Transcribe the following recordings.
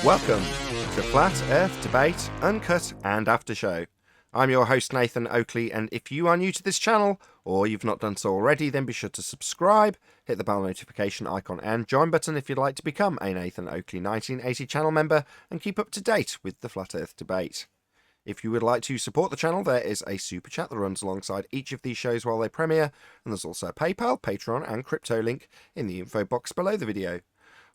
Welcome to Flat Earth Debate, Uncut and After Show. I'm your host Nathan Oakley, and if you are new to this channel, or you've not done so already, then be sure to subscribe, hit the bell notification icon and join button if you'd like to become a Nathan Oakley 1980 channel member and keep up to date with the Flat Earth Debate. If you would like to support the channel, there is a super chat that runs alongside each of these shows while they premiere, and there's also a PayPal, Patreon and crypto link in the info box below the video.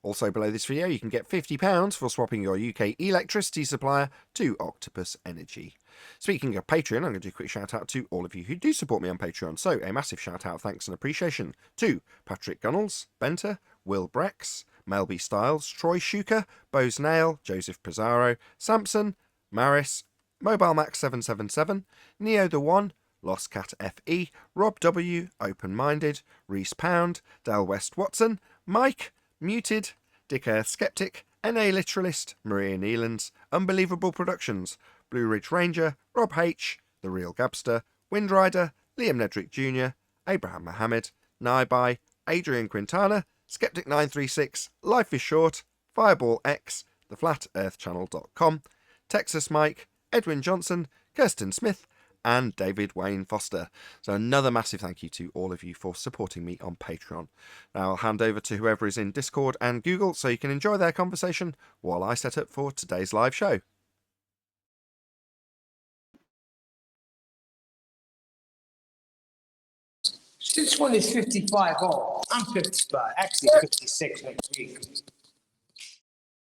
Also below this video, you can get £50 for swapping your UK electricity supplier to Octopus Energy. Speaking of Patreon, I'm going to do a quick shout out to all of you who do support me on Patreon. So a massive shout out, thanks and appreciation to Patrick Gunnels, Benter, Will Brex, Melby Styles, Troy Shuker, Bose Nail, Joseph Pizarro, Samson, Maris, Mobile Max 777, Neo the One, Lost Cat FE, Rob W, Open Minded, Reese Pound, Del West Watson, Mike, Muted, Dick Earth Skeptic, NA Literalist, Maria Neelands, Unbelievable Productions, Blue Ridge Ranger, Rob H, The Real Gabster, Windrider, Liam Nedrick Jr., Abraham Mohammed, Naibai, Adrian Quintana, Skeptic936, Life is Short, Fireball X, TheFlatEarthChannel.com, Texas Mike, Edwin Johnson, Kirsten Smith, and David Wayne Foster. So another massive thank you to all of you for supporting me on Patreon. Now I'll hand over to whoever is in Discord and Google so you can enjoy their conversation while I set up for today's live show. This one is 55 old. I'm 55. Actually 56 next week.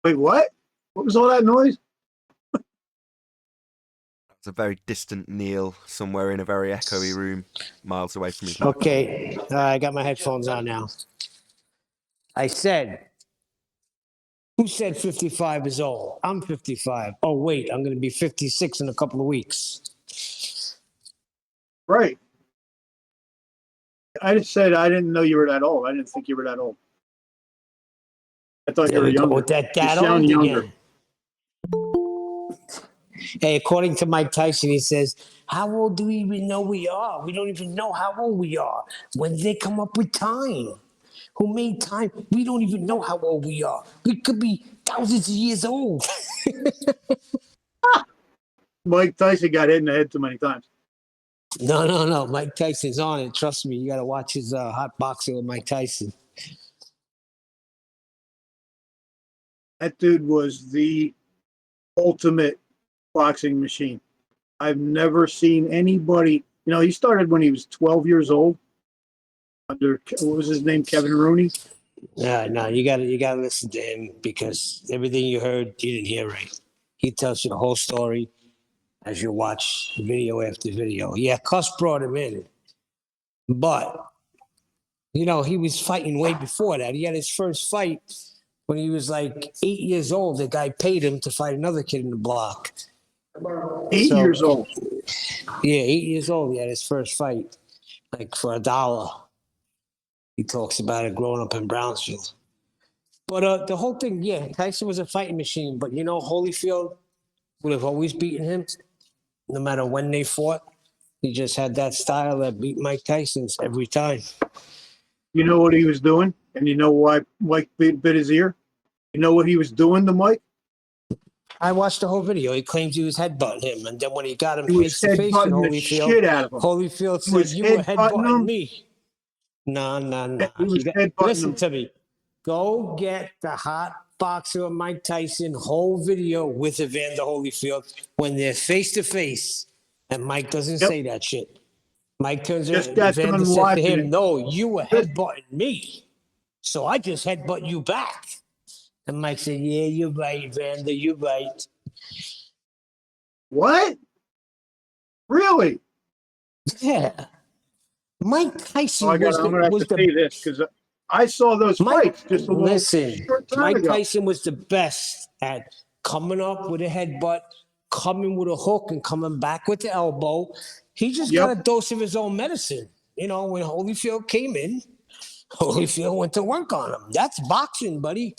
Wait, what? What was all that noise? It's a very distant Neil somewhere in a very echoey room miles away from me. Okay, I got my headphones on now. I said, who said 55 is old? I'm 55. Oh, wait, I'm going to be 56 in a couple of weeks. Right. I just said I didn't know you were that old. I didn't think you were that old. I thought you were younger. That you old sound younger. again. Hey, according to Mike Tyson, he says, how old do we even know we are? We don't even know how old we are. When did they come up with time? Who made time? We don't even know how old we are. We could be thousands of years old. Mike Tyson got hit in the head too many times. No. Mike Tyson's on it. Trust me. You got to watch his hot boxing with Mike Tyson. That dude was the ultimate boxing machine. I've never seen anybody. You know, he started when he was 12 years old. Under what was his name, Kevin Rooney. No, you gotta listen to him because everything you heard, you didn't hear right. He tells you the whole story as you watch video after video. Yeah, Cuss brought him in, but you know he was fighting way before that. He had his first fight when he was like 8 years old. The guy paid him to fight another kid in the block. 8 years old. Yeah, 8 years old. He had his first fight, like for $1. He talks about it growing up in Brownsville. But the whole thing, yeah, Tyson was a fighting machine. But, you know, Holyfield would have always beaten him, no matter when they fought. He just had that style that beat Mike Tyson's every time. You know what he was doing? And you know why Mike bit his ear? You know what he was doing to Mike? I watched the whole video. He claims he was headbutting him. And then when he got him He was face to face with headbutting the shit out of him. Holyfield He was said, you were headbutting headbutting him. me. No. He was headbutting Listen him. to me. Go get the hot boxer of Mike Tyson whole video with Evander Holyfield when they're face to face, and Mike doesn't say that shit. Mike turns around. Evander said to him, "No, you were headbutting me, so I just headbutt you back." And Mike said, "Yeah, you're right, Evander. You're right." What? Really? Yeah. Mike Tyson I'm gonna have to see this because I saw those fights just a little short time Mike ago. Tyson was the best at coming up with a headbutt, coming with a hook, and coming back with the elbow. He just got a dose of his own medicine. You know, when Holyfield came in, Holyfield went to work on him. That's boxing, buddy.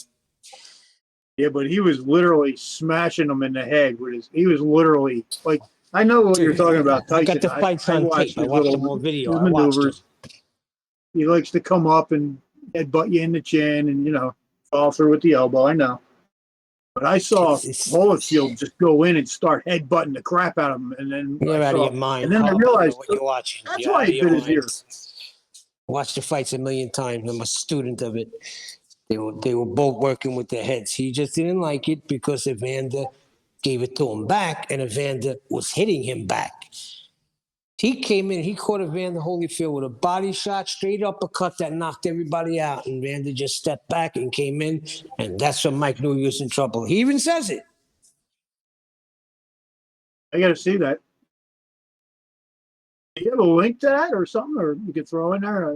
Yeah, but he was literally smashing him in the head with his. He was literally like. I know what you're talking about, Tyson. I got the fights on tape. I watched the whole video. I watched it. He likes to come up and headbutt you in the chin and, you know, fall through with the elbow. I know. But I saw It's Holyfield just go in and start headbutting the crap out of him, and then you're out of your mind. and then I How about realized what you're watching. that's You're why out he of your bit his mind. ear. Watched the fights a million times. I'm a student of it. They were both working with their heads. He just didn't like it because Evander gave it to him back, and Evander was hitting him back. He came in, he caught Evander Holyfield with a body shot, straight uppercut that knocked everybody out. And Evander just stepped back and came in, and that's when Mike knew he was in trouble. He even says it. I got to see that. Do you have a link to that or something, or you could throw in there?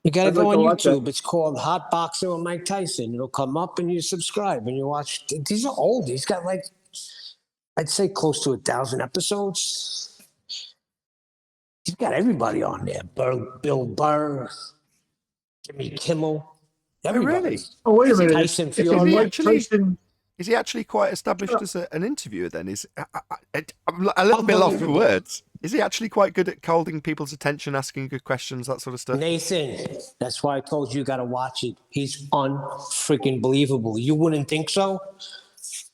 You got to I'd go like on to watch that. YouTube. It's called Hot Boxer with Mike Tyson. It'll come up and you subscribe and you watch. These are old. He's got like, I'd say close to 1,000 episodes. He's got everybody on there. Bill Burr, Jimmy Kimmel, everybody. really? Oh, wait a minute. Tyson Is Fury. Mike Tyson? Is he actually quite established as an interviewer then? I'm a little bit lost for Unbelievable. words. Is he actually quite good at holding people's attention, asking good questions, that sort of stuff? Nathan, that's why I told you got to watch it. He's unfreaking believable. You wouldn't think so?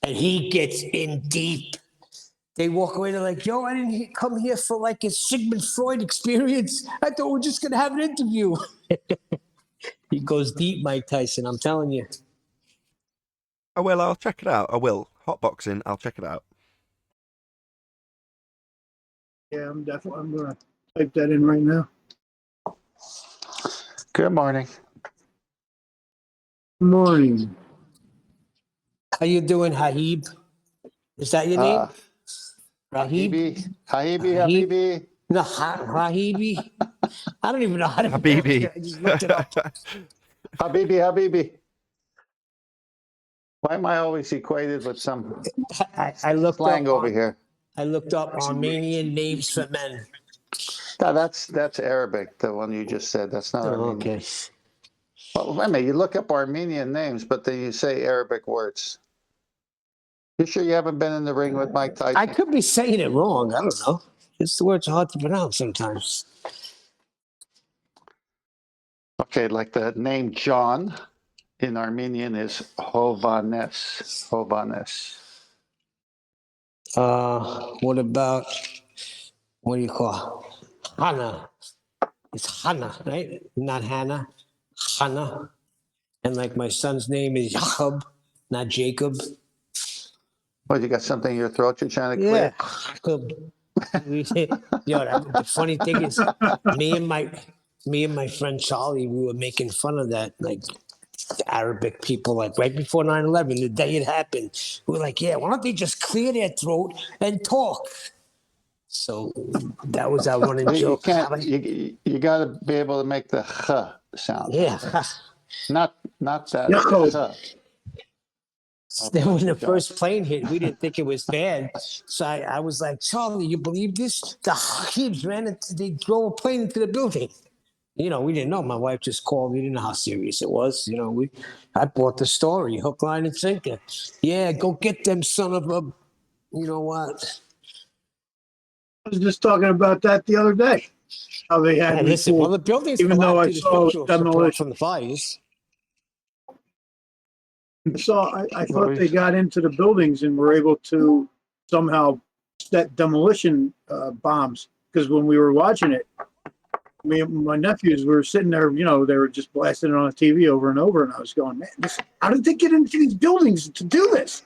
And he gets in deep. They walk away, they're like, yo, I didn't come here for like a Sigmund Freud experience. I thought we are just going to have an interview. He goes deep, Mike Tyson, I'm telling you. Oh, well, I'll check it out. I will. Hotboxing, I'll check it out. Yeah, I'm going to type that in right now. Good morning. Morning. How you doing, Habib? Is that your name? Rahib? Habibi, Habibi. No, Rahibi. I don't even know how to pronounce Habibi. it. I just looked it up. Habibi. Why am I always equated with some I looked slang up over here? I looked up Armenian names for men. No, that's Arabic, the one you just said. That's not Armenian. Okay. Well, wait a minute. You look up Armenian names, but then you say Arabic words. You sure you haven't been in the ring with Mike Tyson? I could be saying it wrong. I don't know. It's the words are hard to pronounce sometimes. Okay, like the name John in Armenian is Hovannes. Hovannes. What about, what do you call it? Hannah? It's Hannah, right? Not Hannah. Hannah. And like my son's name is Jacob, not Jacob. What, you got something in your throat you're trying to Yeah, clear? Jacob. The funny thing is, me and my friend Charlie, we were making fun of that, like the Arabic people, like right before 9/11, the day it happened. We were like, yeah, why don't they just clear their throat and talk? So that was our running You joke. can't. You got to be able to make the ch sound. Yeah. Not that. Yaakov. Ch. Then when the first plane hit, we didn't think it was bad. So I was like, Charlie, you believe this? The Habibs they drove a plane into the building. You know, we didn't know. My wife just called. We didn't know how serious it was. You know, I bought the story, hook, line, and sinker. Yeah, go get them, son of a, you know what? I was just talking about that the other day. How they had And me listen, well, fooled, the buildings even though I collapsed due to saw structural support demolition. from the fires. I thought they got into the buildings and were able to somehow set demolition bombs. Because when we were watching it, me and my nephews were sitting there, you know, they were just blasting it on the TV over and over. And I was going, man, how did they get into these buildings to do this?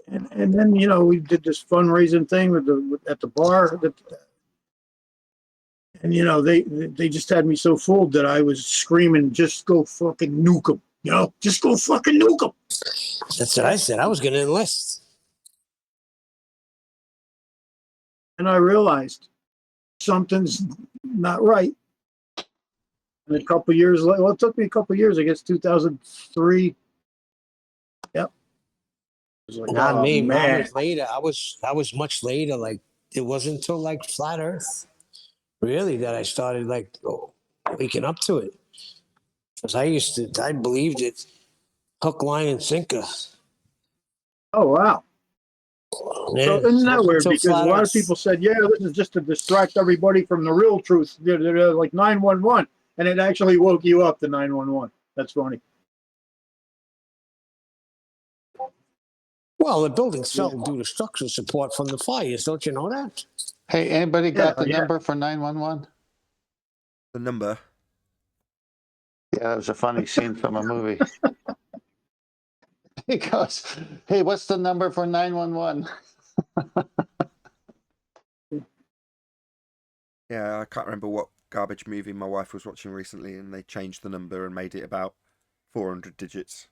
And then, you know, we did this fundraising thing at the bar. And, you know, they just had me so fooled that I was screaming, just go fucking nuke them. You know, just go fucking nuke them. That's what I said. I was going to enlist. And I realized something's not right. And a couple years later, well, it took me a couple years, I guess 2003. Yep. Like, Not me, man. I was later. I was much later. Like it wasn't until like Flat Earth, really, that I started like waking up to it. Because I believed it, hook, line, and sinker. Oh, wow. Yeah, So isn't that weird? until Because a Flat lot Earth. of people said, yeah, this is just to distract everybody from the real truth. They're like 911. And it actually woke you up to 911. That's funny. Well, the buildings fell due to structural support from the fires. Don't you know that? Hey, anybody got the Yeah. number for 911? The number. Yeah, that was a funny scene from a movie. He goes, "Hey, what's the number for 911?" Yeah, I can't remember what garbage movie my wife was watching recently, and they changed the number and made it about 400 digits.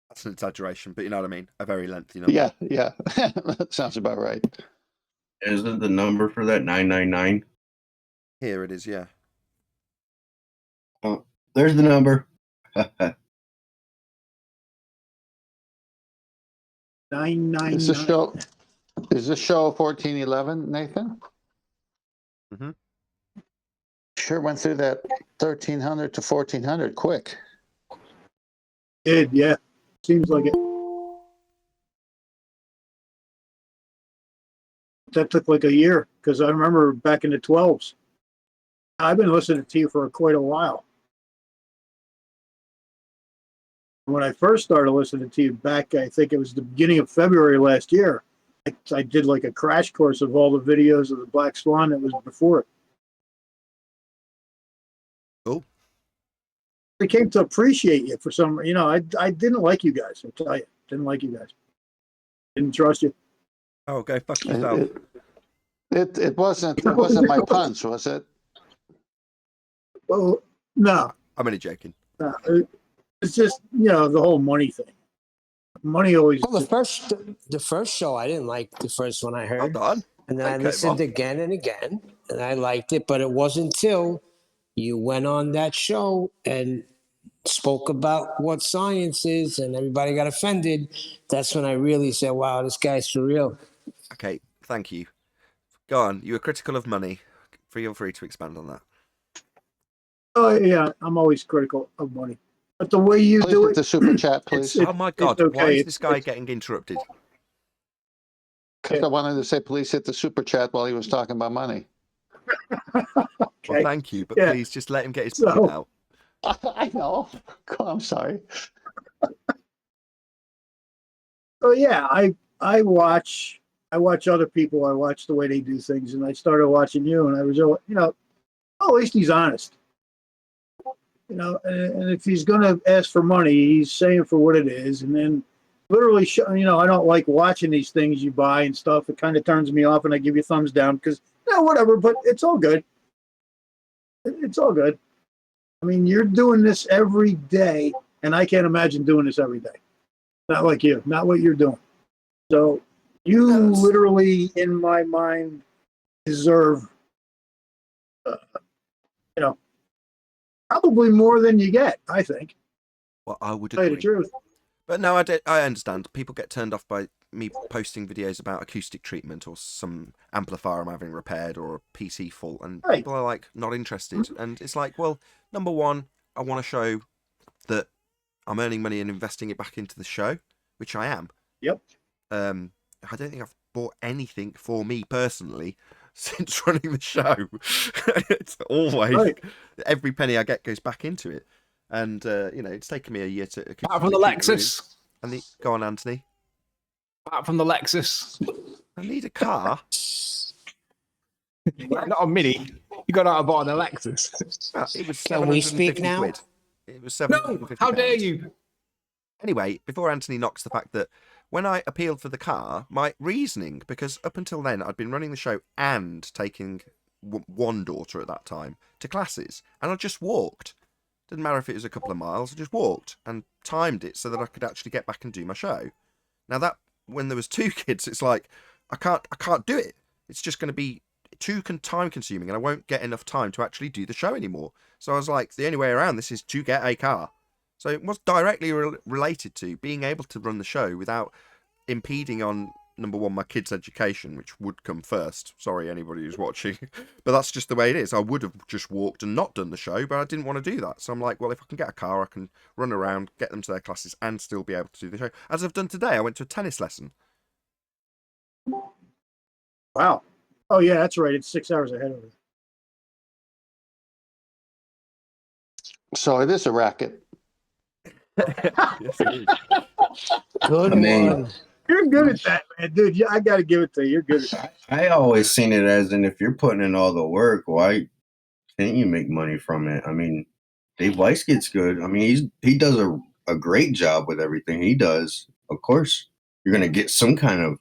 That's an exaggeration, but you know what I mean. A very lengthy number. Yeah, yeah. That sounds about right. Isn't the number for that 999? Here it is, yeah. Oh, there's the number. 999. Is this show 1411, Nathan? Mm-hmm. Sure went through that 1300 to 1400 quick. Yeah. Seems like it. That took like a year because I remember back in the 12s. I've been listening to you for quite a while. When I first started listening to you back, I think it was the beginning of February last year. I did like a crash course of all the videos of the Black Swan that was before it. Cool. I came to appreciate you for some, I didn't like you guys. I tell you, didn't like you guys. Didn't trust you. Oh, go fuck yourself. It wasn't my punch, was it? Well, no. I'm only joking. It's just, the whole money thing. Money always. Well, the first show, I didn't like the first one I heard. Well done. And then I Okay, listened Bob. again and again, and I liked it. But it wasn't until you went on that show and spoke about what science is, and everybody got offended. That's when I really said, "Wow, this guy's for real." Okay, thank you. Go on. You were critical of money. Feel free to expand on that. Oh, yeah, I'm always critical of money. But the way you Please do hit it. the super chat, please. Oh my God! okay. Why is this guy getting interrupted? Because I wanted to say, please hit the super chat while he was talking about money. Well, thank you, but please just let him get his point out. I know. I'm sorry. So yeah, I watch other people. I watch the way they do things, and I started watching you, and I was, at least he's honest. And if he's going to ask for money, he's saying for what it is, and then literally, I don't like watching these things you buy and stuff. It kind of turns me off, and I give you thumbs down because, whatever. But it's all good. It's all good. I mean, you're doing this every day, and I can't imagine doing this every day. Not like you, not what you're doing. So you literally, in my mind, deserve, probably more than you get, I think. Well, I would Tell you the agree. truth. But no, I understand. People get turned off by me posting videos about acoustic treatment or some amplifier I'm having repaired or a PC fault, and people are like not interested. And it's like, well, number one, I want to show that I'm earning money and investing it back into the show, which I am. Yep. I don't think I've bought anything for me personally since running the show. It's always every penny I get goes back into it. And, it's taken me a year to... Apart from the Lexus. Go on, Anthony. Apart from the Lexus. I need a car. Not a Mini. You got out and bought an Lexus. It was Can we speak 750 now? quid. It was No, 750 how dare pounds. you? Anyway, before Anthony knocks the fact that when I appealed for the car, my reasoning, because up until then I'd been running the show and taking one daughter at that time to classes, and I just walked. Didn't matter if it was a couple of miles, I just walked and timed it so that I could actually get back and do my show. Now that, when there was two kids, it's like, I can't do it. It's just going to be too time consuming and I won't get enough time to actually do the show anymore. So I was like, the only way around this is to get a car. So it was directly related to being able to run the show without impeding on, number one, my kids' education, which would come first. Sorry, anybody who's watching. But that's just the way it is. I would have just walked and not done the show, but I didn't want to do that. So I'm like, well, if I can get a car, I can run around, get them to their classes, and still be able to do the show. As I've done today, I went to a tennis lesson. Wow. Oh, yeah, that's right. It's 6 hours ahead of it. So it is a racket. Yes, it is. Good I mean- one. You're good at that, man, dude. I got to give it to you. You're good at that. I always seen it as in if you're putting in all the work, why can't you make money from it? I mean, Dave Weiss gets good. I mean, he does a great job with everything he does. Of course, you're going to get some kind of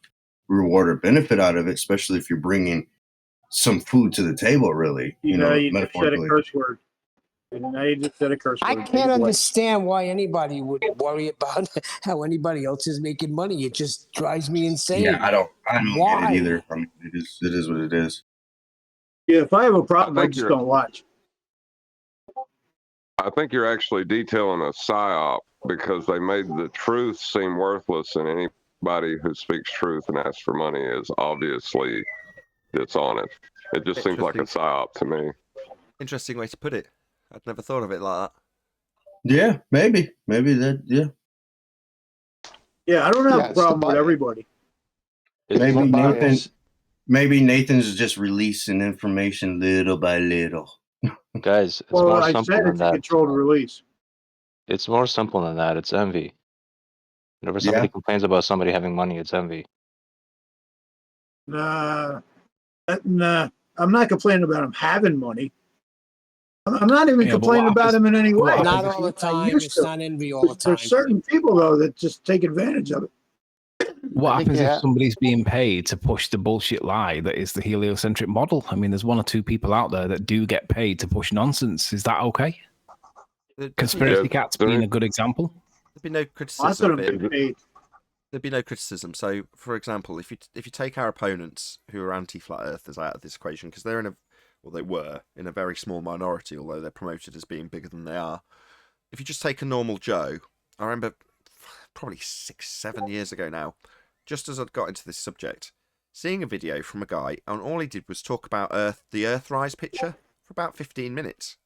reward or benefit out of it, especially if you're bringing some food to the table, really. You know, you just said a metaphorically. curse word. Now you just said a curse I word. can't understand why anybody would worry about how anybody else is making money. It just drives me insane. Yeah, I don't Why? get it either. I mean, it is what it is. Yeah, if I have a problem, I think just you're- don't watch. I think you're actually detailing a psyop because they made the truth seem worthless, and anybody who speaks truth and asks for money is obviously dishonest. It just seems like a psyop to me. Interesting way to put it. I'd never thought of it like that. Yeah, maybe that. Yeah, Yeah, I don't have Yeah, a it's the problem with bi- everybody. It's maybe the Nathan. bias. Maybe Nathan's just releasing information little by little. Guys, it's Well, more I simple said than it's a that. controlled release. It's more simple than that. It's envy. Whenever somebody complains about somebody having money, it's envy. Nah, I'm not complaining about him having money. I'm not even Yeah, but complaining what about happens- him in any way. what Not happens all the I time. used It's to. not envy all the time. There's certain people though that just take advantage of it. What I think happens you if have- somebody's being paid to push the bullshit lie that is the heliocentric model? I mean, there's one or two people out there that do get paid to push nonsense. Is that okay? Conspiracy Yeah, Cats there- being a good example. There'd be no Lots of criticism them of it. get paid. There'd be no criticism. So, for example, if you take our opponents who are anti-flat earthers out of this equation, because they're they were in a very small minority, although they're promoted as being bigger than they are. If you just take a normal Joe, I remember probably 6-7 years ago now, just as I'd got into this subject, seeing a video from a guy, and all he did was talk about the Earthrise picture for about 15 minutes,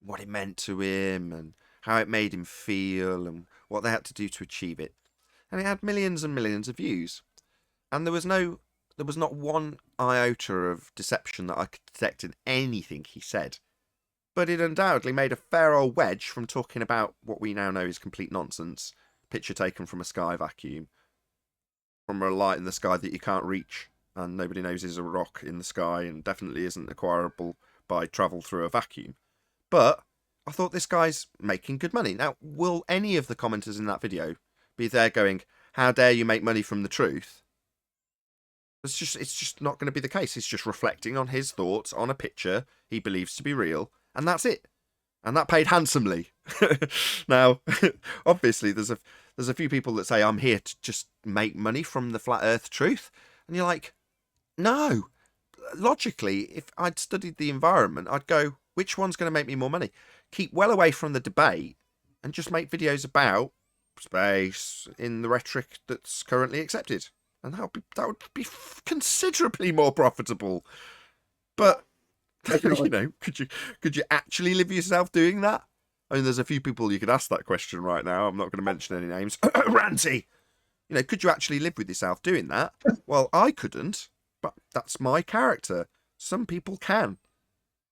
what it meant to him, and how it made him feel, and what they had to do to achieve it. And it had millions and millions of views. And there was not one iota of deception that I could detect in anything he said. But it undoubtedly made a fair old wedge from talking about what we now know is complete nonsense. Picture taken from a sky vacuum. From a light in the sky that you can't reach. And nobody knows is a rock in the sky and definitely isn't acquirable by travel through a vacuum. But I thought this guy's making good money. Now, will any of the commenters in that video be there going, how dare you make money from the truth? It's just not going to be the case. He's just reflecting on his thoughts on a picture he believes to be real, and that's it. And that paid handsomely. Now, obviously, there's a few people that say I'm here to just make money from the flat Earth truth, and you're like, no. Logically, if I'd studied the environment, I'd go, which one's going to make me more money? Keep well away from the debate, and just make videos about space in the rhetoric that's currently accepted. And that would be considerably more profitable. But you know, could you actually live yourself doing that? I mean, there's a few people you could ask that question right now. I'm not going to mention any names. Ranty, you know, could you actually live with yourself doing that? Well, I couldn't, but that's my character. Some people can,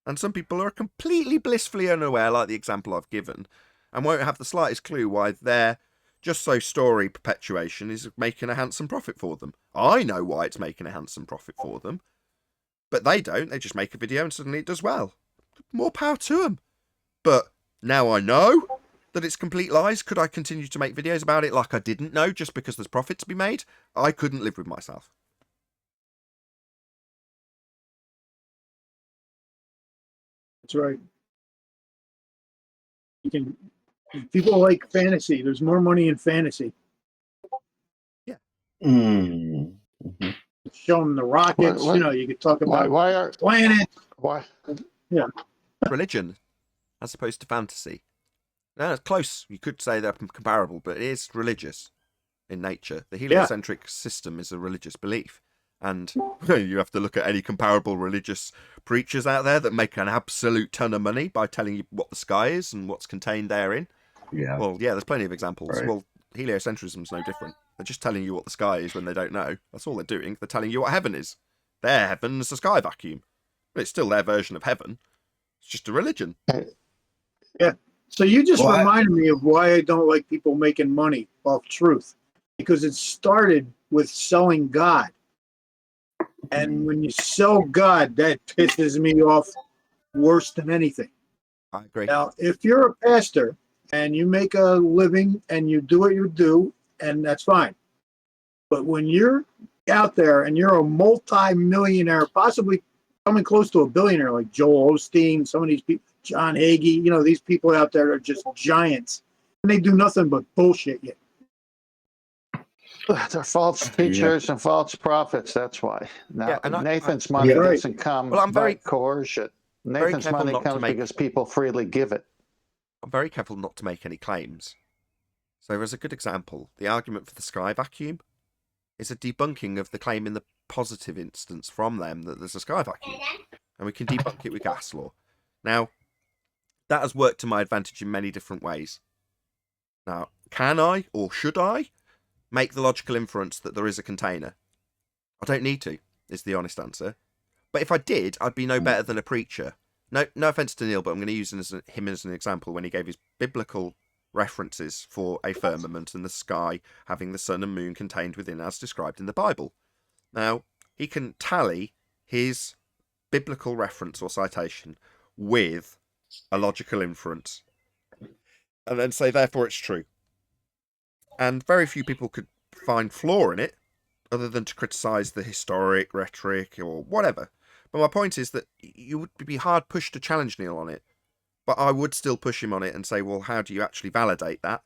and some people are completely blissfully unaware, like the example I've given, and won't have the slightest clue why their just so story perpetuation is making a handsome profit for them. I know why it's making a handsome profit for them, but they don't. They just make a video and suddenly it does well. More power to them. But now I know that it's complete lies. Could I continue to make videos about it like I didn't know just because there's profit to be made? I couldn't live with myself. That's right. People like fantasy. There's more money in fantasy. Mm. Mm-hmm. Show them the rockets. What- You know, you could talk about Why are planets. why? Religion, as opposed to fantasy. No, it's close. You could say they're comparable, but it is religious in nature. The heliocentric system is a religious belief. And you have to look at any comparable religious preachers out there that make an absolute ton of money by telling you what the sky is and what's contained therein. Yeah. Well, yeah, there's plenty of examples. Right. Well, heliocentrism's no different. They're just telling you what the sky is when they don't know. That's all they're doing. They're telling you what heaven is. Their heaven is a sky vacuum. But it's still their version of heaven. It's just a religion. So you just Well, reminded me of why I don't like people making money off truth, because it started with selling God. And when you sell God, that pisses me off worse than anything. I agree. Now, if you're a pastor and you make a living and you do what you do, and that's fine. But when you're out there and you're a multi-millionaire, possibly coming close to a billionaire, like Joel Osteen, some of these people, John Hagee, these people out there are just giants, and they do nothing but bullshit you. They're false teachers and false prophets. That's why. Now, Yeah, and Nathan's money Right. doesn't come Well, I'm by very- coercion. very Nathan's careful money not to comes make- because people freely give it. I'm very careful not to make any claims. So, as a good example, the argument for the sky vacuum is a debunking of the claim in the positive instance from them that there's a sky vacuum. And we can debunk it with gas law. Now, that has worked to my advantage in many different ways. Now, can I, or should I, make the logical inference that there is a container? I don't need to, is the honest answer. But if I did, I'd be no better than a preacher. No offense to Neil, but I'm going to use him as an example when he gave his biblical references for a firmament and the sky having the sun and moon contained within as described in the Bible. Now, he can tally his biblical reference or citation with a logical inference and then say, therefore, it's true. And very few people could find flaw in it other than to criticise the historic rhetoric or whatever. But my point is that you would be hard pushed to challenge Neil on it. But I would still push him on it and say, well, how do you actually validate that?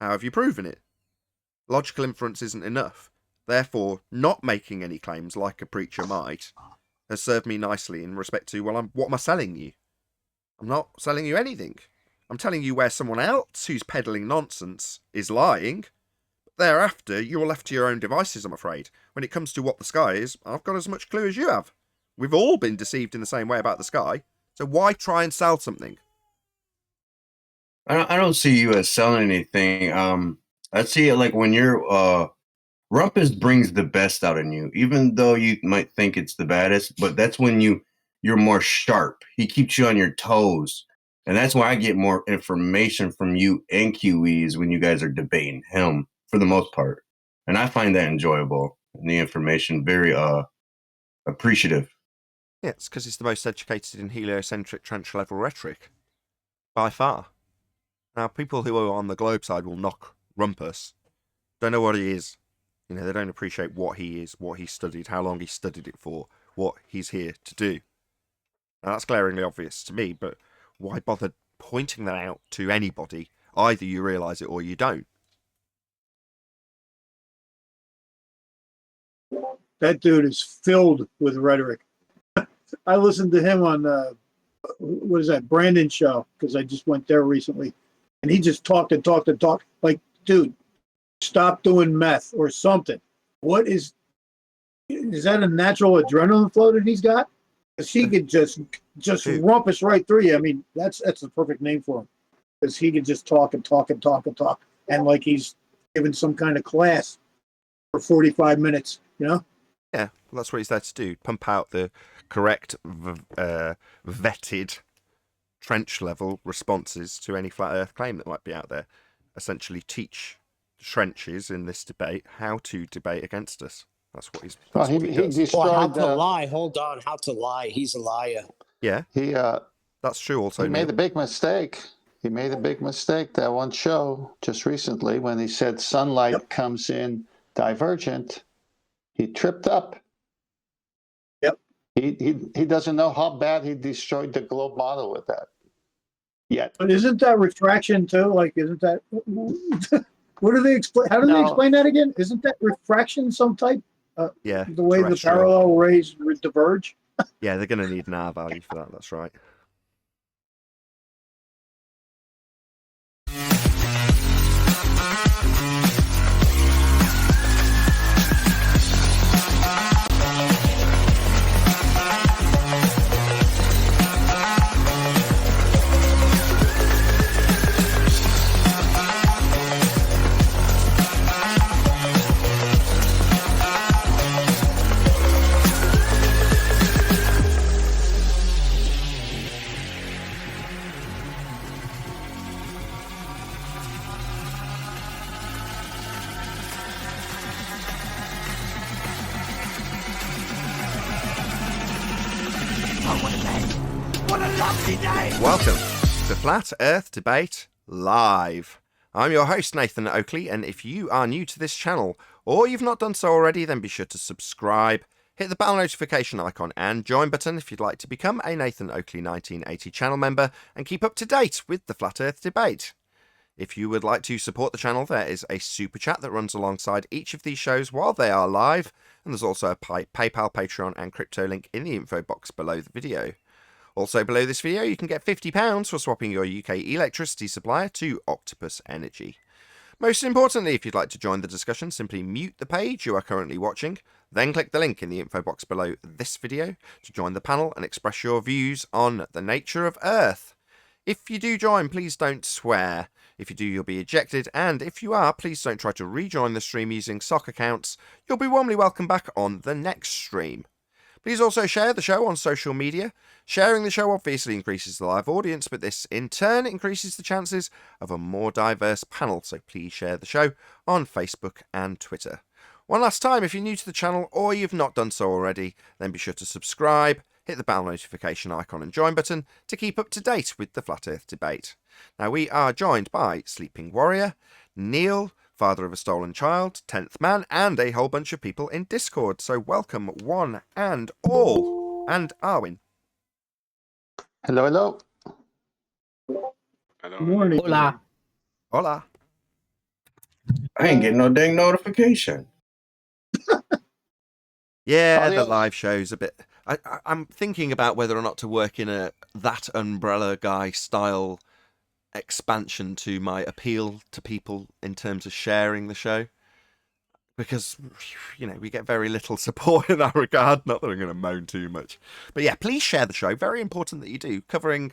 How have you proven it? Logical inference isn't enough. Therefore, not making any claims like a preacher might has served me nicely in respect to, well, what am I selling you? I'm not selling you anything. I'm telling you where someone else who's peddling nonsense is lying. Thereafter, you're left to your own devices, I'm afraid. When it comes to what the sky is, I've got as much clue as you have. We've all been deceived in the same way about the sky. So why try and sell something? I don't see you as selling anything. I see it like when you're Rumpus brings the best out in you, even though you might think it's the baddest, but that's when you're more sharp. He keeps you on your toes. And that's why I get more information from you and QEs when you guys are debating him for the most part. And I find that enjoyable and the information very appreciative. Yeah, it's because he's the most educated in heliocentric trench level rhetoric. By far. Now, people who are on the globe side will knock Rumpus. Don't know what he is. They don't appreciate what he is, what he studied, how long he studied it for, what he's here to do. Now, that's glaringly obvious to me, but why bother pointing that out to anybody? Either you realise it or you don't. That dude is filled with rhetoric. I listened to him on what is that, Brandon's show, because I just went there recently, and he just talked and talked and talked. Like, dude, stop doing meth or something. What is that a natural adrenaline flow that he's got? Because he could just rumpus right through you. I mean, that's the perfect name for him, because he could just talk and talk and talk and talk, and like he's giving some kind of class for 45 minutes, Yeah, well, that's what he's there to do. Pump out the correct, vetted, trench-level responses to any flat Earth claim that might be out there. Essentially teach the trenches in this debate how to debate against us. That's what he's... Well, That's what he does. destroyed Well, how to lie. Hold on. How to lie. He's a liar. Yeah, that's true also. He made a big mistake. He made a big mistake that one show just recently when he said sunlight comes in divergent. He tripped up. Yep. He doesn't know how bad he destroyed the globe model with that yet. but isn't that refraction too? Like, isn't that what do they explain? How do they No. explain that again? Isn't that refraction some type? Yeah, The way the terrestrial. parallel rays diverge. Yeah, they're going to need an R value for that. That's right. Welcome to Flat Earth Debate Live. I'm your host, Nathan Oakley, and if you are new to this channel, or you've not done so already, then be sure to subscribe, hit the bell notification icon and join button if you'd like to become a Nathan Oakley 1980 channel member and keep up to date with the Flat Earth Debate. If you would like to support the channel, there is a super chat that runs alongside each of these shows while they are live, and there's also a PayPal, Patreon and crypto link in the info box below the video. Also below this video, you can get £50 for swapping your UK electricity supplier to Octopus Energy. Most importantly, if you'd like to join the discussion, simply mute the page you are currently watching, then click the link in the info box below this video to join the panel and express your views on the nature of Earth. If you do join, please don't swear. If you do, you'll be ejected, and if you are, please don't try to rejoin the stream using sock accounts. You'll be warmly welcome back on the next stream. Please also share the show on social media. Sharing the show obviously increases the live audience, but this in turn increases the chances of a more diverse panel, so please share the show on Facebook and Twitter. One last time, if you're new to the channel or you've not done so already, then be sure to subscribe, hit the bell notification icon and join button to keep up to date with the Flat Earth Debate. Now we are joined by Sleeping Warrior, Neil, Father of a Stolen Child, 10th Man, and a whole bunch of people in Discord. So welcome one and all. And Arwin. Hello, hello. Good morning. Hola. Hola. I ain't getting no dang notification. Yeah, the Adios. live show's a bit... I'm thinking about whether or not to work in a That Umbrella Guy style expansion to my appeal to people in terms of sharing the show, because we get very little support in that regard. Not that I'm going to moan too much, but yeah, please share the show. Very important that you do, covering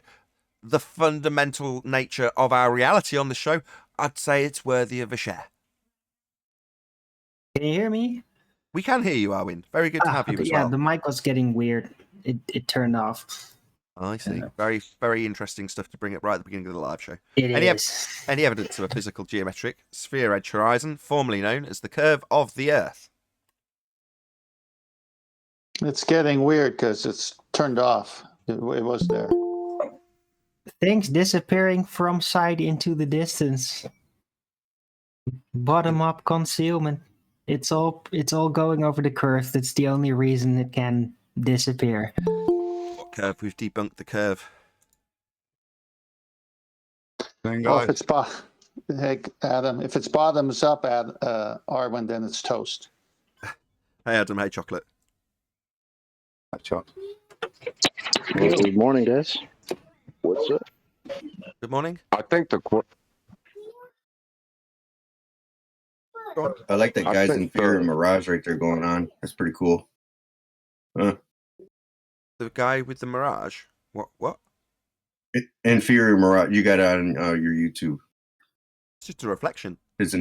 the fundamental nature of our reality on the show. I'd say it's worthy of a share. Can you hear me? We can hear you, Arwin. Very good to have you okay, as yeah, well. the mic was getting weird. It turned off. I see. Very, very interesting stuff to bring up right at the beginning of the live show. It Any is. Any evidence of a physical geometric sphere-edge horizon, formerly known as the curve of the Earth? It's getting weird because it's turned off. It was there. Things disappearing from sight into the distance. Bottom-up concealment. It's all going over the curve. That's the only reason it can disappear. What curve? We've debunked the curve. Well, if it's hey, Adam, if it's bottoms up at Arwen, then it's toast. Hey, Adam. Hey, Chocolate. Good morning, guys. What's up? Good morning. I think I like that I guys think in Fear the- and Mirage right there going on. That's pretty cool. The guy with the Mirage. What? In Fear and Mirage, you got it on your YouTube. It's just a reflection. It's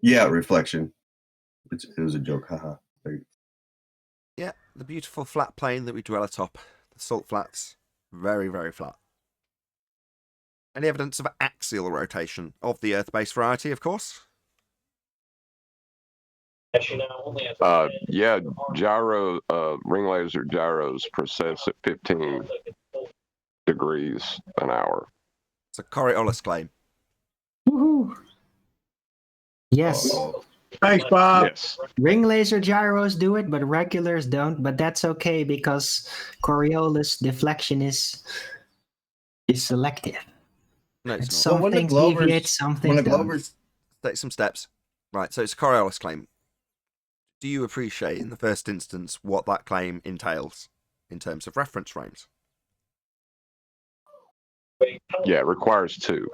reflection. It was a joke. Haha. Yeah, the beautiful flat plane that we dwell atop. The salt flats. Very, very flat. Any evidence of axial rotation of the Earth-based variety, of course? yeah, gyro, ring laser gyros process at 15 degrees an hour. It's a Coriolis claim. Woohoo! Yes. Uh-oh. Thanks, Bob. Yes. Ring laser gyros do it, but regulars don't. But that's okay because Coriolis deflection is selective. No, it's not. Some when the things Glovers- deviate, some When things the don't. Glovers, Take some steps. Right, so it's a Coriolis claim. Do you appreciate, in the first instance, what that claim entails in terms of reference frames? Yeah, it requires 2.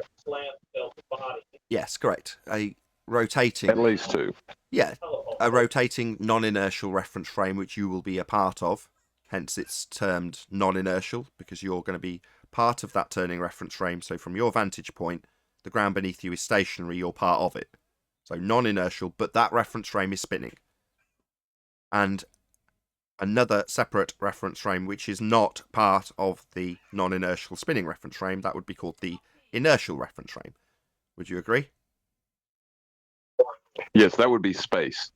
Yes, correct. A rotating... At least 2. Yeah, a rotating non-inertial reference frame which you will be a part of. Hence it's termed non-inertial because you're going to be part of that turning reference frame. So from your vantage point, the ground beneath you is stationary, you're part of it. So non-inertial, but that reference frame is spinning. And another separate reference frame which is not part of the non-inertial spinning reference frame, that would be called the inertial reference frame. Would you agree? Yes, that would be space.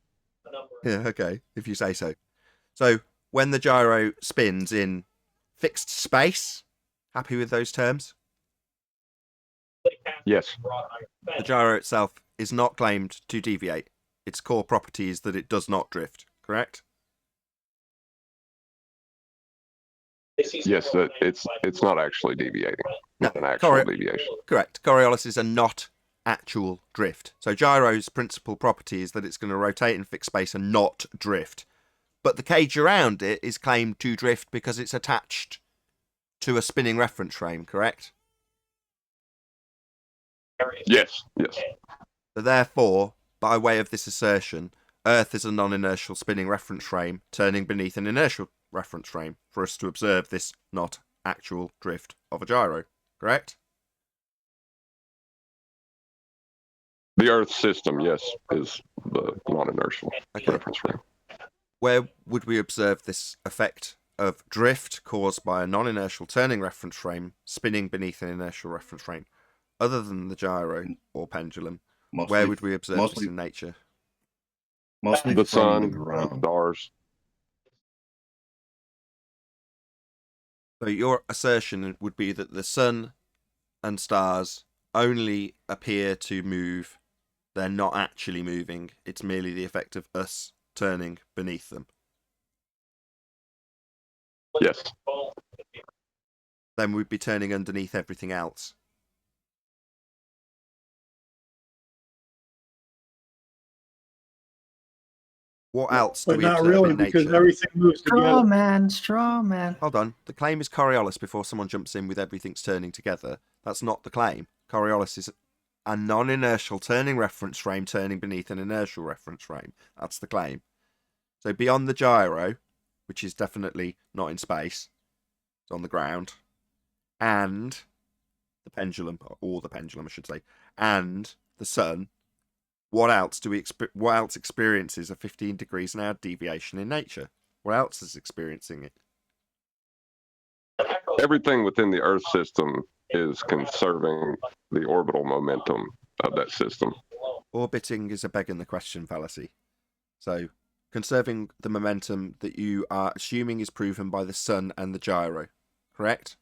Yeah, okay, if you say so. So when the gyro spins in fixed space, Happy with those terms? Yes. The gyro itself is not claimed to deviate. Its core property is that it does not drift, correct? Yes, that it's not actually deviating. Not an actual deviation. Correct. Coriolis's are not actual drift. So gyro's principal property is that it's going to rotate in fixed space and not drift. But the cage around it is claimed to drift because it's attached to a spinning reference frame, correct? Yes, yes. So therefore, by way of this assertion, Earth is a non-inertial spinning reference frame turning beneath an inertial reference frame for us to observe this not actual drift of a gyro, correct? The Earth system, yes, is the non-inertial reference frame. Where would we observe this effect of drift caused by a non-inertial turning reference frame spinning beneath an inertial reference frame, other than the gyro or pendulum? Where would we observe this in nature? Mostly the from sun, the ground. stars. So your assertion would be that the sun and stars only appear to move. They're not actually moving. It's merely the effect of us turning beneath them. Yes. Then we'd be turning underneath everything else. What else do But we not observe really, in because nature? everything moves Straw together. man, straw man. Hold on. The claim is Coriolis before someone jumps in with everything's turning together. That's not the claim. Coriolis is a non-inertial turning reference frame turning beneath an inertial reference frame. That's the claim. So beyond the gyro, which is definitely not in space, it's on the ground, and the pendulum, or the pendulum, I should say, and the sun, what else experiences a 15 degrees an hour deviation in nature? What else is experiencing it? Everything within the Earth system is conserving the orbital momentum of that system. Orbiting is a begging the question fallacy. So, conserving the momentum that you are assuming is proven by the sun and the gyro, correct?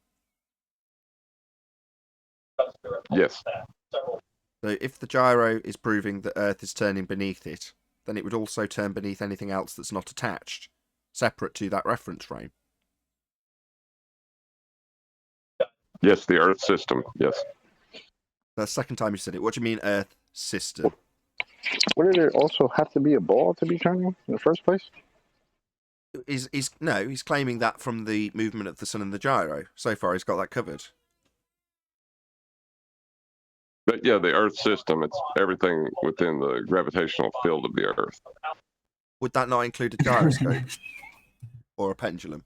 Yes. So if the gyro is proving that Earth is turning beneath it, then it would also turn beneath anything else that's not attached, separate to that reference frame. Yes, the Earth system. Yes. That's the second time you said it. What do you mean Earth system? Wouldn't there also have to be a ball to be turning in the first place? He's claiming that from the movement of the sun and the gyro. So far, he's got that covered. But yeah, the Earth system, it's everything within the gravitational field of the Earth. Would that not include a gyroscope or a pendulum?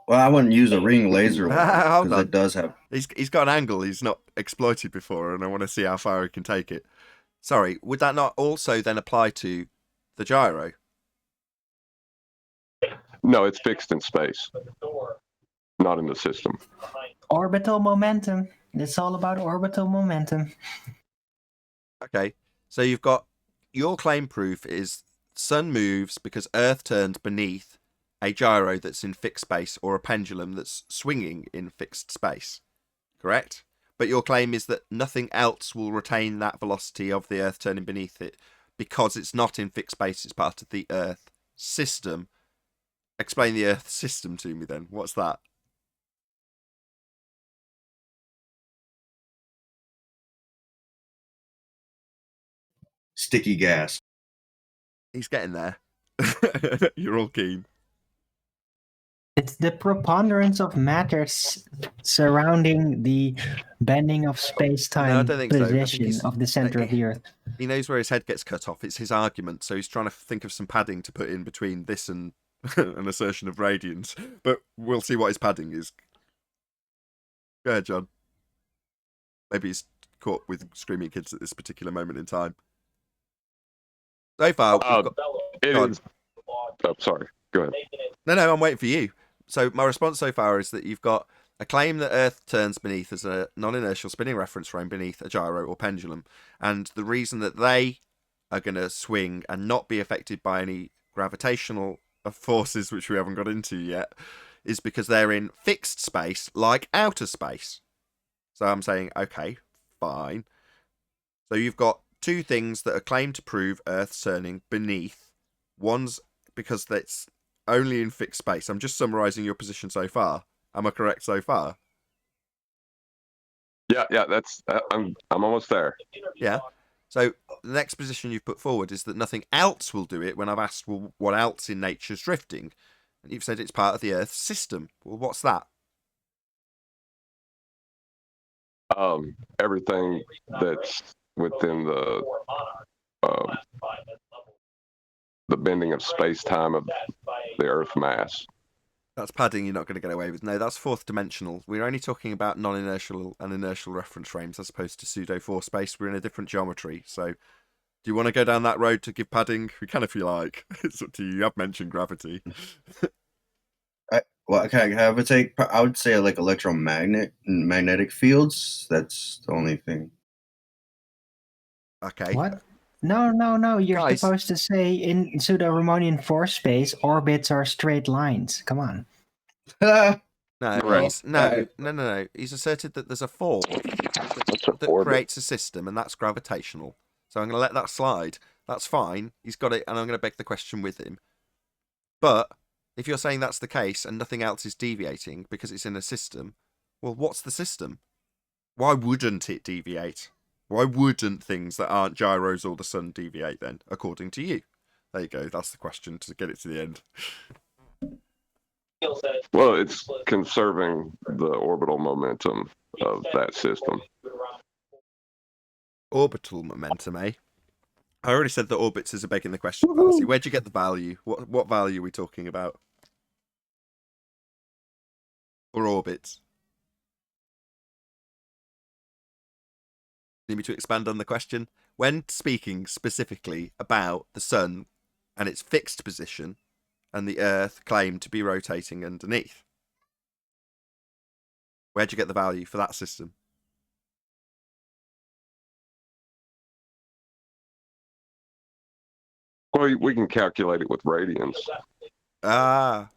Well, I wouldn't use a ring laser Hold because on. it does have. He's got an angle he's not exploited before, and I want to see how far he can take it. Sorry, would that not also then apply to the gyro? No, it's fixed in space, not in the system. Orbital momentum. It's all about orbital momentum. Okay, so you've got your claim proof is sun moves because Earth turns beneath a gyro that's in fixed space or a pendulum that's swinging in fixed space, correct? But your claim is that nothing else will retain that velocity of the Earth turning beneath it because it's not in fixed space, it's part of the Earth system. Explain the Earth system to me then. What's that? Sticky gas. He's getting there. You're all keen. It's the preponderance of matter surrounding the bending of space-time No, I don't think so. I think position he's- of the center of the Earth. He knows where his head gets cut off. It's his argument, so he's trying to think of some padding to put in between this and an assertion of radiance. But we'll see what his padding is. Go ahead, John. Maybe he's caught with screaming kids at this particular moment in time. So far, we've got... It Go on. is. Oh, sorry. Go ahead. No, I'm waiting for you. So my response so far is that you've got a claim that Earth turns beneath as a non-inertial spinning reference frame beneath a gyro or pendulum. And the reason that they are going to swing and not be affected by any gravitational of forces, which we haven't got into yet, is because they're in fixed space, like outer space. So I'm saying, okay, fine. So you've got two things that are claimed to prove Earth's turning beneath. One's because that's only in fixed space. I'm just summarising your position so far. Am I correct so far? Yeah, that's I'm almost there. Yeah. So the next position you've put forward is that nothing else will do it when I've asked, well, what else in nature's drifting? And you've said it's part of the Earth's system. Well, what's that? Everything that's within the bending of space-time of the Earth mass. That's padding you're not going to get away with. No, that's fourth dimensional. We're only talking about non-inertial and inertial reference frames as opposed to pseudo-4 space. We're in a different geometry. So do you want to go down that road to give padding? We can if you like. It's up to you. You have mentioned gravity. Well, okay, I would say like magnetic fields. That's the only thing. Okay. What? No. You're Guys. supposed to say in pseudo-Riemannian force space, orbits are straight lines. Come on. No. He's asserted that there's a force that creates a system, and that's gravitational. So I'm going to let that slide. That's fine. He's got it, and I'm going to beg the question with him. But if you're saying that's the case and nothing else is deviating because it's in a system, well, what's the system? Why wouldn't it deviate? Why wouldn't things that aren't gyros or the sun deviate then, according to you? There you go. That's the question to get it to the end. Well, it's conserving the orbital momentum of that system. Orbital momentum, eh? I already said that orbits is a begging the question fallacy. Where'd you get the value? What value are we talking about? Or orbits? Need me to expand on the question? When speaking specifically about the sun and its fixed position and the Earth claimed to be rotating underneath, where'd you get the value for that system? Well, we can calculate it with radians.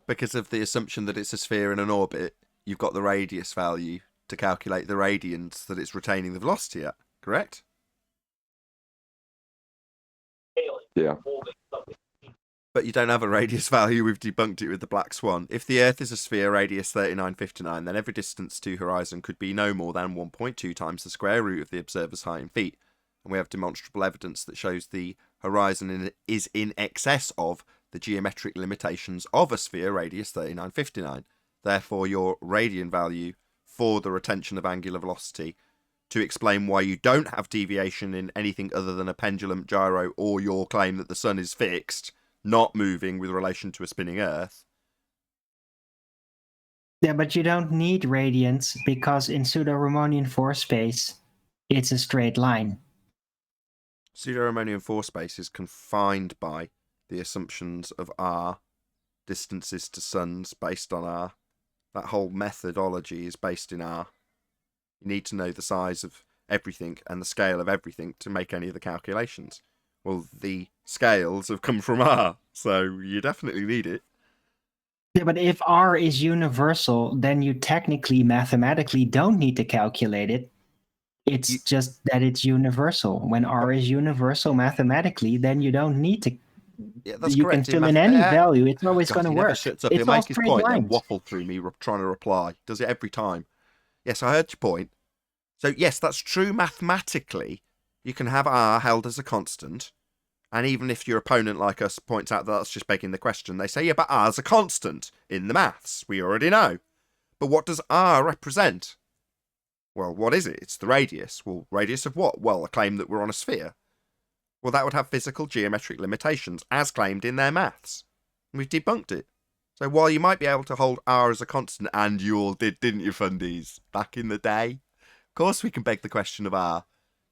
Because of the assumption that it's a sphere in an orbit, you've got the radius value to calculate the radians that it's retaining the velocity at, correct? Yeah. But you don't have a radius value. We've debunked it with the black swan. If the Earth is a sphere, radius 3959, then every distance to horizon could be no more than 1.2 times the square root of the observer's height in feet. And we have demonstrable evidence that shows the horizon is in excess of the geometric limitations of a sphere radius 3959. Therefore, your radian value for the retention of angular velocity to explain why you don't have deviation in anything other than a pendulum, gyro, or your claim that the sun is fixed, not moving with relation to a spinning Earth. Yeah, but you don't need radians because in pseudo-Riemannian force space, it's a straight line. Pseudo-Riemannian force space is confined by the assumptions of R, distances to suns based on R. That whole methodology is based in R. You need to know the size of everything and the scale of everything to make any of the calculations. Well, the scales have come from R, so you definitely need it. Yeah, but if R is universal, then you technically, mathematically don't need to calculate it. It's just that it's universal. When R is universal mathematically, then you don't need to. Yeah, that's you correct. can fill in any value. It's always going to he work. Never shuts up. It's He'll all make his straight point, lines. then waffle through me trying to reply. Does it every time. Yes, I heard your point. So, yes, that's true mathematically. You can have R held as a constant. And even if your opponent like us points out that that's just begging the question, they say, yeah, but R's a constant in the maths. We already know. But what does R represent? Well, what is it? It's the radius. Well, radius of what? Well, a claim that we're on a sphere. Well, that would have physical geometric limitations, as claimed in their maths. And we've debunked it. So while you might be able to hold R as a constant, and you all did, didn't you, fundies, back in the day? Of course we can beg the question of R.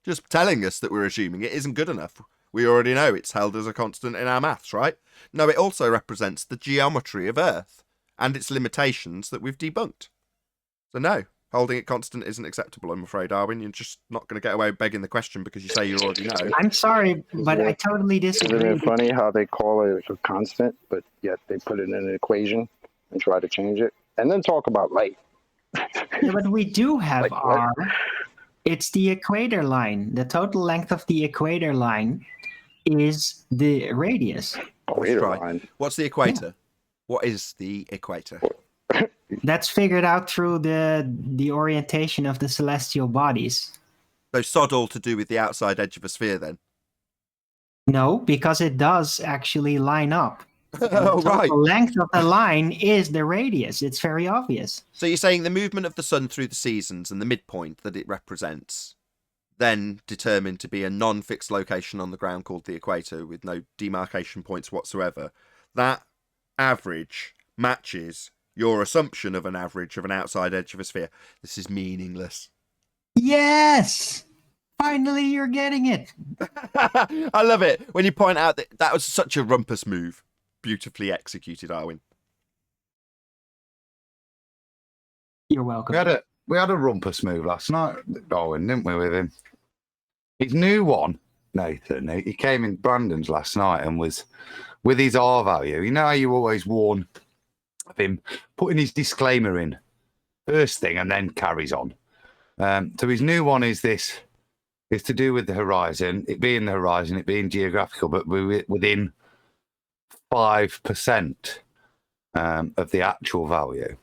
Just telling us that we're assuming it isn't good enough. We already know it's held as a constant in our maths, right? No, it also represents the geometry of Earth and its limitations that we've debunked. So no, holding it constant isn't acceptable, I'm afraid, Arwin. You're just not going to get away with begging the question because you say you already know. I'm sorry, but I totally disagree. Isn't it funny how they call it a constant, but yet they put it in an equation and try to change it, and then talk about light. Yeah, but we do have Like what? R. It's the equator line. The total length of the equator line is the radius. Equator Right. line. What's the equator? What is the equator? That's figured out through the orientation of the celestial bodies. So sod all to do with the outside edge of a sphere, then? No, because it does actually line up. Oh, right. The length of the line is the radius. It's very obvious. So you're saying the movement of the sun through the seasons and the midpoint that it represents, then determined to be a non-fixed location on the ground called the equator with no demarcation points whatsoever, that average matches your assumption of an average of an outside edge of a sphere. This is meaningless. Yes! Finally, you're getting it. I love it when you point out that that was such a rumpus move. Beautifully executed, Arwin. You're welcome. We had a rumpus move last night, Darwin, didn't we, with him? His new one, Nathan, he came in Brandon's last night and was with his R value. You know how you always warn of him putting his disclaimer in first thing and then carries on. So his new one is to do with the horizon, it being the horizon, it being geographical, but within 5% of the actual value.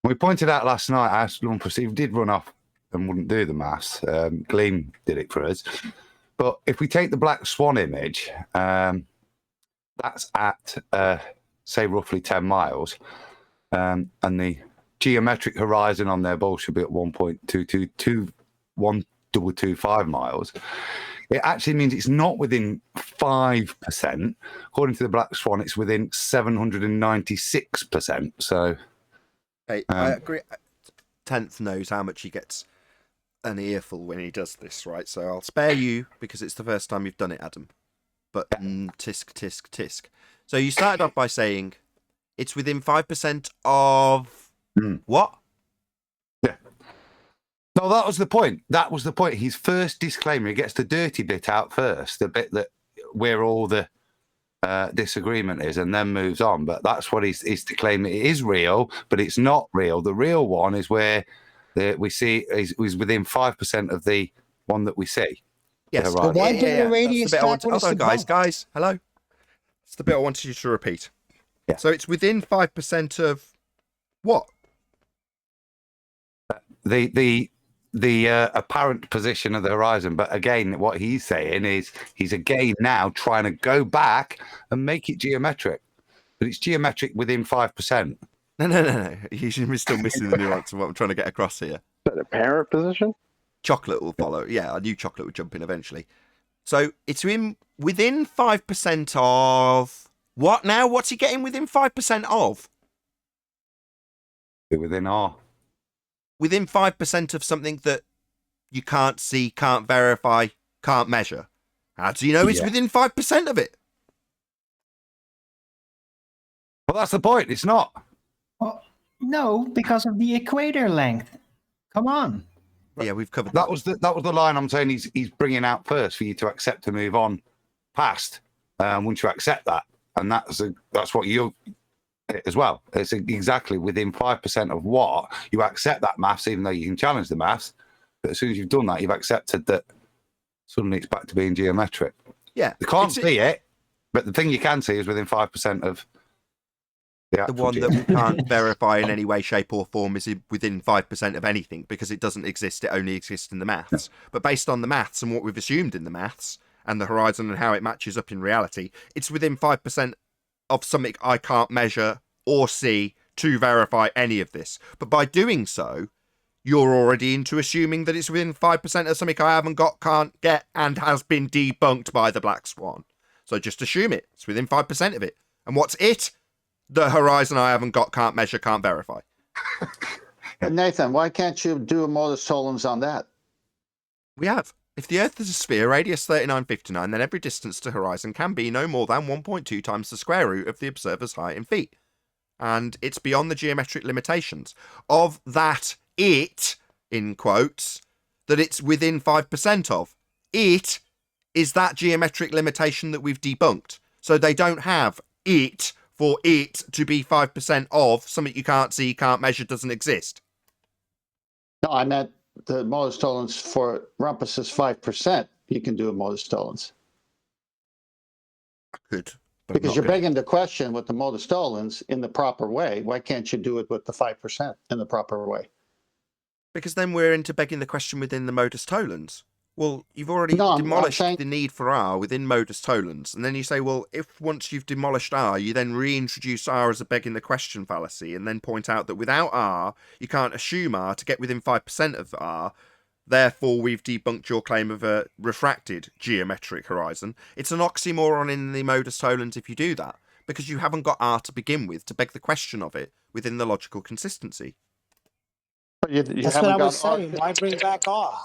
We pointed out last night, our Lumpus, he did run off and wouldn't do the maths. Gleam did it for us. But if we take the black swan image, that's at, say, roughly 10 miles. And the geometric horizon on their ball should be at 1.225 miles. It actually means it's not within 5%. According to the Black Swan, it's within 796%. So, hey, I agree. Tenth knows how much he gets an earful when he does this, right? So I'll spare you because it's the first time you've done it, Adam. But tisk, tisk, tisk. So you started off by saying it's within 5% of what? Yeah. No, that was the point. That was the point. His first disclaimer, he gets the dirty bit out first, the bit that where all the disagreement is, and then moves on. But that's what he's to claim. It is real, but it's not real. The real one is where we see is within 5% of the one that we see. Yes. But why did the radius Hold start with on, a guys. Hello. It's the bit I wanted you to repeat. Yeah. So it's within 5% of what? The apparent position of the horizon. But again, what he's saying is he's again now trying to go back and make it geometric. But it's geometric within 5%. No. You're still missing the nuance of what I'm trying to get across here. The apparent position? Chocolate will follow. Yeah, I knew chocolate would jump in eventually. So it's within 5% of what now? What's he getting within 5% of? Within R. Within 5% of something that you can't see, can't verify, can't measure. How do you know it's within 5% of it? Well, that's the point. It's not. Well, no, because of the equator length. Come on. Yeah, we've covered that. That was the line I'm saying he's bringing out first for you to accept to move on past. Once you accept that, and that's what you as well. It's exactly within 5% of what you accept that maths, even though you can challenge the maths. But as soon as you've done that, you've accepted that suddenly it's back to being geometric. Yeah, you can't see it, but the thing you can see is within 5% of the one that we can't verify in any way, shape, or form is within 5% of anything because it doesn't exist. It only exists in the maths. But based on the maths and what we've assumed in the maths and the horizon and how it matches up in reality, it's within 5% of something I can't measure or see to verify any of this. But by doing so, you're already into assuming that it's within 5% of something I haven't got, can't get, and has been debunked by the Black Swan. So just assume it. It's within 5% of it. And what's it? The horizon I haven't got, can't measure, can't verify. Nathan, why can't you do more Solons on that? We have. If the Earth is a sphere, radius 3959, then every distance to horizon can be no more than 1.2 times the square root of the observer's height in feet. and it's beyond the geometric limitations of that it, in quotes, that it's within 5% of. It is that geometric limitation that we've debunked. So they don't have it for it to be 5% of something you can't see, can't measure, doesn't exist. No, I meant the modus tollens for Rumpus is 5%. You can do a modus tollens. I could. Because you're begging the question with the modus tollens in the proper way. Why can't you do it with the 5% in the proper way? Because then we're into begging the question within the modus tollens. Well, you've already demolished the need for R within modus tollens. And then you say, well, if once you've demolished R, you then reintroduce R as a begging the question fallacy and then point out that without R, you can't assume R to get within 5% of R. Therefore, we've debunked your claim of a refracted geometric horizon. It's an oxymoron in the modus tollens if you do that, because you haven't got R to begin with to beg the question of it within the logical consistency. That's what I was saying. Why bring back R?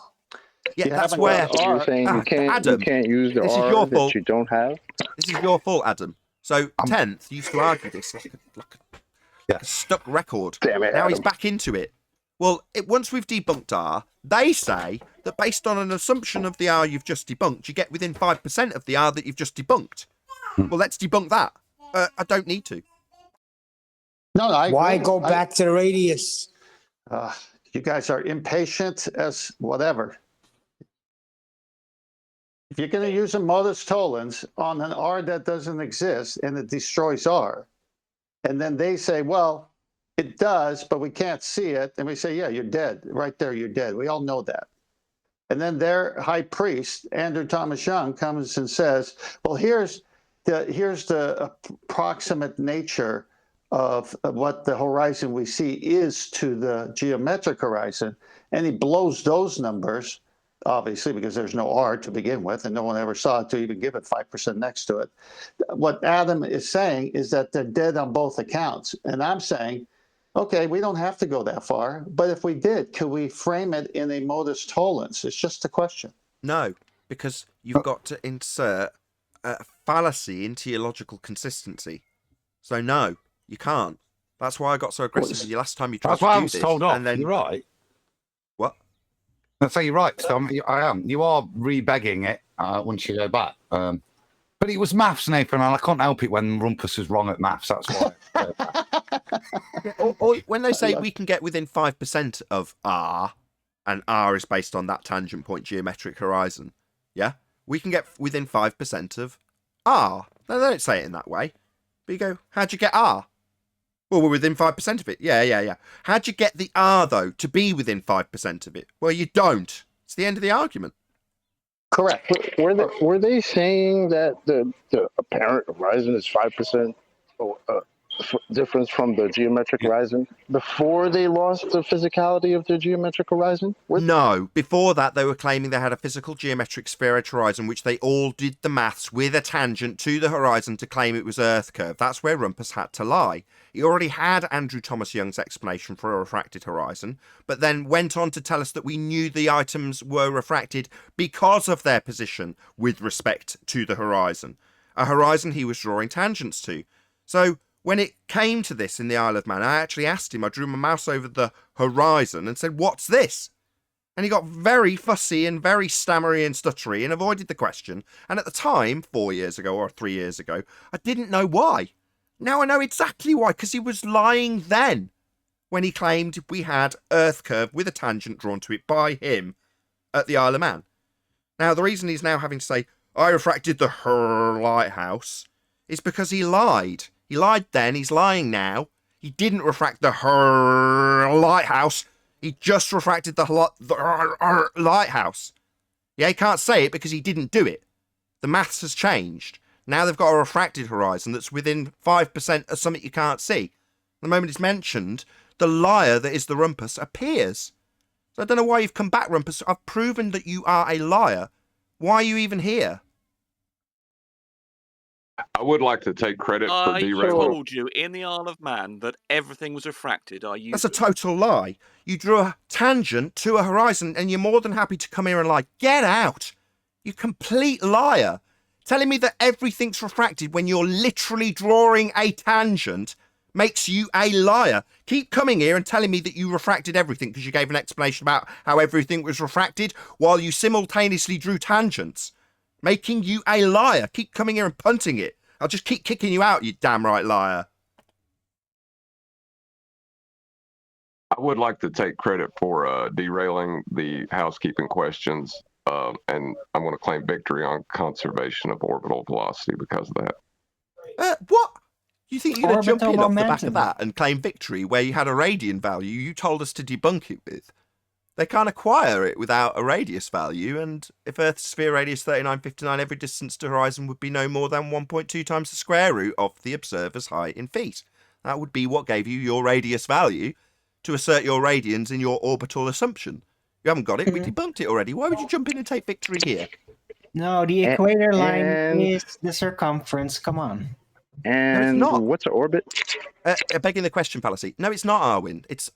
Yeah, that's where you're saying you can't use the R that you don't have. This is your fault, Adam. So 10th used to argue this like a stuck record. Damn it, now Adam. he's back into it. Well, once we've debunked R, they say that based on an assumption of the R you've just debunked, you get within 5% of the R that you've just debunked. Well, let's debunk that. I don't need to. No, Why go back to the radius? You guys are impatient as whatever. If you're going to use a modus tollens on an R that doesn't exist and it destroys R, and then they say, well, it does, but we can't see it, and we say, yeah, you're dead. Right there, you're dead. We all know that. And then their high priest, Andrew Thomas Young, comes and says, well, here's the approximate nature of what the horizon we see is to the geometric horizon. And he blows those numbers, obviously, because there's no R to begin with, and no one ever saw it to even give it 5% next to it. What Adam is saying is that they're dead on both accounts. And I'm saying, okay, we don't have to go that far, but if we did, could we frame it in a modus tollens? It's just a question. No, because you've got to insert a fallacy into your logical consistency. So no, you can't. That's why I got so aggressive with you last time you tried to do this. That's why I was told off. And then... You're right. What? I say you're right. So I am. You are re-begging it once you go back. But it was maths, Nathan, and I can't help it when Rumpus is wrong at maths. That's why. or when they say we can get within 5% of R, and R is based on that tangent point geometric horizon, yeah? We can get within 5% of R. No, they don't say it in that way. But you go, how'd you get R? Well, we're within 5% of it. Yeah. How'd you get the R, though, to be within 5% of it? Well, you don't. It's the end of the argument. Correct. Were they saying that the apparent horizon is 5% difference from the geometric horizon before they lost the physicality of the geometric horizon? No, before that they were claiming they had a physical geometric spheroid horizon, which they all did the maths with a tangent to the horizon to claim it was Earth curve. That's where Rumpus had to lie. He already had Andrew Thomas Young's explanation for a refracted horizon, but then went on to tell us that we knew the items were refracted because of their position with respect to the horizon, a horizon he was drawing tangents to. So when it came to this in the Isle of Man, I actually asked him, I drew my mouse over the horizon and said, what's this? And he got very fussy and very stammery and stuttery and avoided the question. And at the time, 4 years ago or 3 years ago, I didn't know why. Now I know exactly why, because he was lying then when he claimed we had Earth curve with a tangent drawn to it by him at the Isle of Man. Now, the reason he's now having to say, I refracted the lighthouse, is because he lied. He lied then, he's lying now. He didn't refract the lighthouse. He just refracted the lighthouse. Yeah, he can't say it because he didn't do it. The maths has changed. Now they've got a refracted horizon that's within 5% of something you can't see. The moment it's mentioned, the liar that is the Rumpus appears. So I don't know why you've come back, Rumpus. I've proven that you are a liar. Why are you even here? I would like to take credit for derailing. I told you in the Isle of Man that everything was refracted. That's a total lie. You drew a tangent to a horizon and you're more than happy to come here and lie. Get out! You complete liar. Telling me that everything's refracted when you're literally drawing a tangent makes you a liar. Keep coming here and telling me that you refracted everything because you gave an explanation about how everything was refracted while you simultaneously drew tangents. Making you a liar. Keep coming here and punting it. I'll just keep kicking you out, you damn right liar. I would like to take credit for derailing the housekeeping questions, and I'm going to claim victory on conservation of orbital velocity because of that. What? You think you're going to jump in Orbital off the back of momentum. that and claim victory where you had a radian value you told us to debunk it with? They can't acquire it without a radius value, and if Earth's sphere radius 3959, every distance to horizon would be no more than 1.2 times the square root of the observer's height in feet. That would be what gave you your radius value to assert your radians in your orbital assumption. You haven't got it, we debunked it already. Why would you jump in and take victory here? No, the equator line and- is the circumference. Come on. And not. what's orbit? Begging the question fallacy. No, it's not, Arwin. It's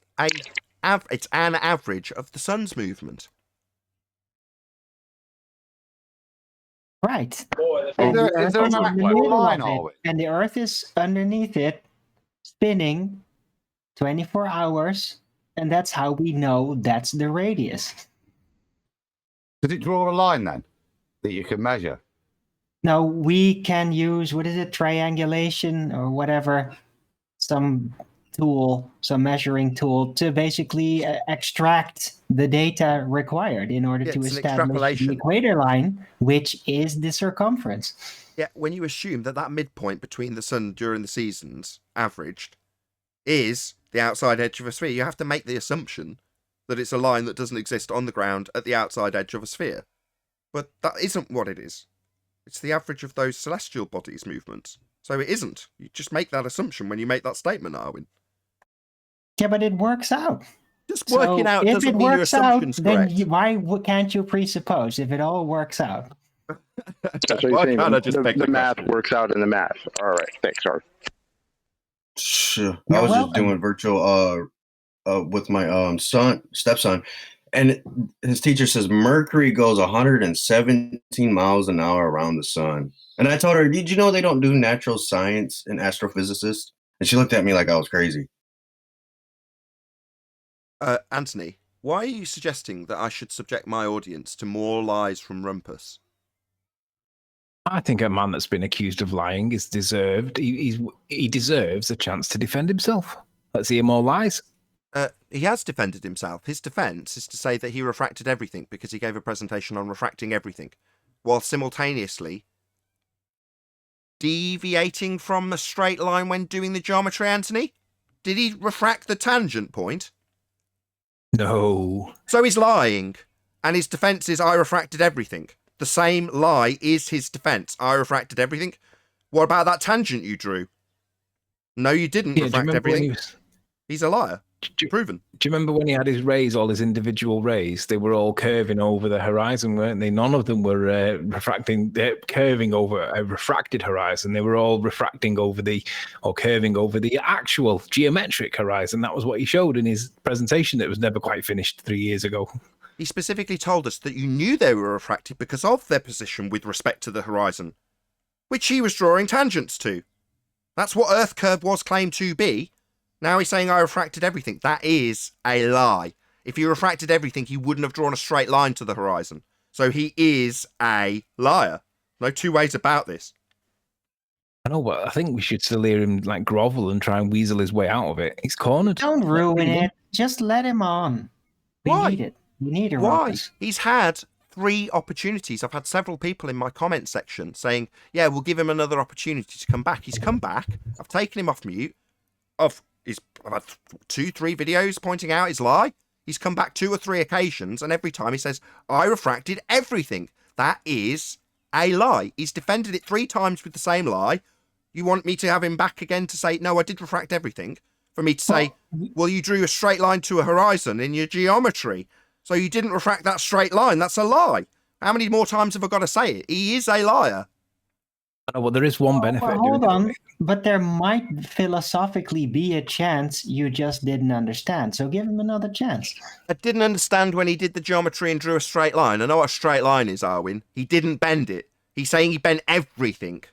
an average of the sun's movement. Right. Is And there, the is there Earth an is in the actual middle line, of it, Arwin? and the Earth is underneath it, spinning 24 hours, and that's how we know that's the radius. Does it draw a line then that you can measure? Now we can use, what is it, triangulation or whatever, some tool, some measuring tool to basically extract the data required in order Yeah, to it's an establish extrapolation. the equator line, which is the circumference. Yeah, when you assume that that midpoint between the sun during the seasons, averaged, is the outside edge of a sphere, you have to make the assumption that it's a line that doesn't exist on the ground at the outside edge of a sphere. But that isn't what it is. It's the average of those celestial bodies' movements. So it isn't. You just make that assumption when you make that statement, Arwin. Yeah, but it works out. Just working So out if doesn't it mean your works out, assumption's then correct. why can't you presuppose if it all works out? So you're Why saying can't I just beg the the math question? works out in the math. All right, thanks, sorry. Sure. I You're was just welcome. doing virtual with my stepson, and his teacher says Mercury goes 117 miles an hour around the sun. And I told her, did you know they don't do natural science in astrophysicists? And she looked at me like I was crazy. Anthony, why are you suggesting that I should subject my audience to more lies from Rumpus? I think a man that's been accused of lying is deserved. He deserves a chance to defend himself. Let's hear more lies. He has defended himself. His defence is to say that he refracted everything because he gave a presentation on refracting everything, while simultaneously deviating from a straight line when doing the geometry, Anthony? Did he refract the tangent point? No. So he's lying, and his defence is I refracted everything. The same lie is his defence. I refracted everything. What about that tangent you drew? No, you didn't Yeah, do you refract remember when everything. He's a liar. Proven. Do you remember when he had his rays, all his individual rays? They were all curving over the horizon, weren't they? None of them were curving over a refracted horizon. They were all refracting over curving over the actual geometric horizon. That was what he showed in his presentation that was never quite finished 3 years ago. He specifically told us that you knew they were refracted because of their position with respect to the horizon, which he was drawing tangents to. That's what Earth curve was claimed to be. Now he's saying I refracted everything. That is a lie. If he refracted everything, he wouldn't have drawn a straight line to the horizon. So he is a liar. No two ways about this. I know, but I think we should still hear him like grovel and try and weasel his way out of it. He's cornered. Don't ruin it. Just let him on. We Why? need it. We need a Why? ruckus. He's had 3 opportunities. I've had several people in my comment section saying, yeah, we'll give him another opportunity to come back. He's come back. I've taken him off mute. I've had 2-3 videos pointing out his lie. He's come back 2 or 3 occasions, and every time he says, I refracted everything. That is a lie. He's defended it 3 times with the same lie. You want me to have him back again to say, no, I did refract everything? For me to say, well, you drew a straight line to a horizon in your geometry, so you didn't refract that straight line. That's a lie. How many more times have I got to say it? He is a liar. Oh, well, there is one benefit. Well, hold on. But there might philosophically be a chance you just didn't understand. So give him another chance. I didn't understand when he did the geometry and drew a straight line. I know what a straight line is, Arwin. He didn't bend it. He's saying he bent everything.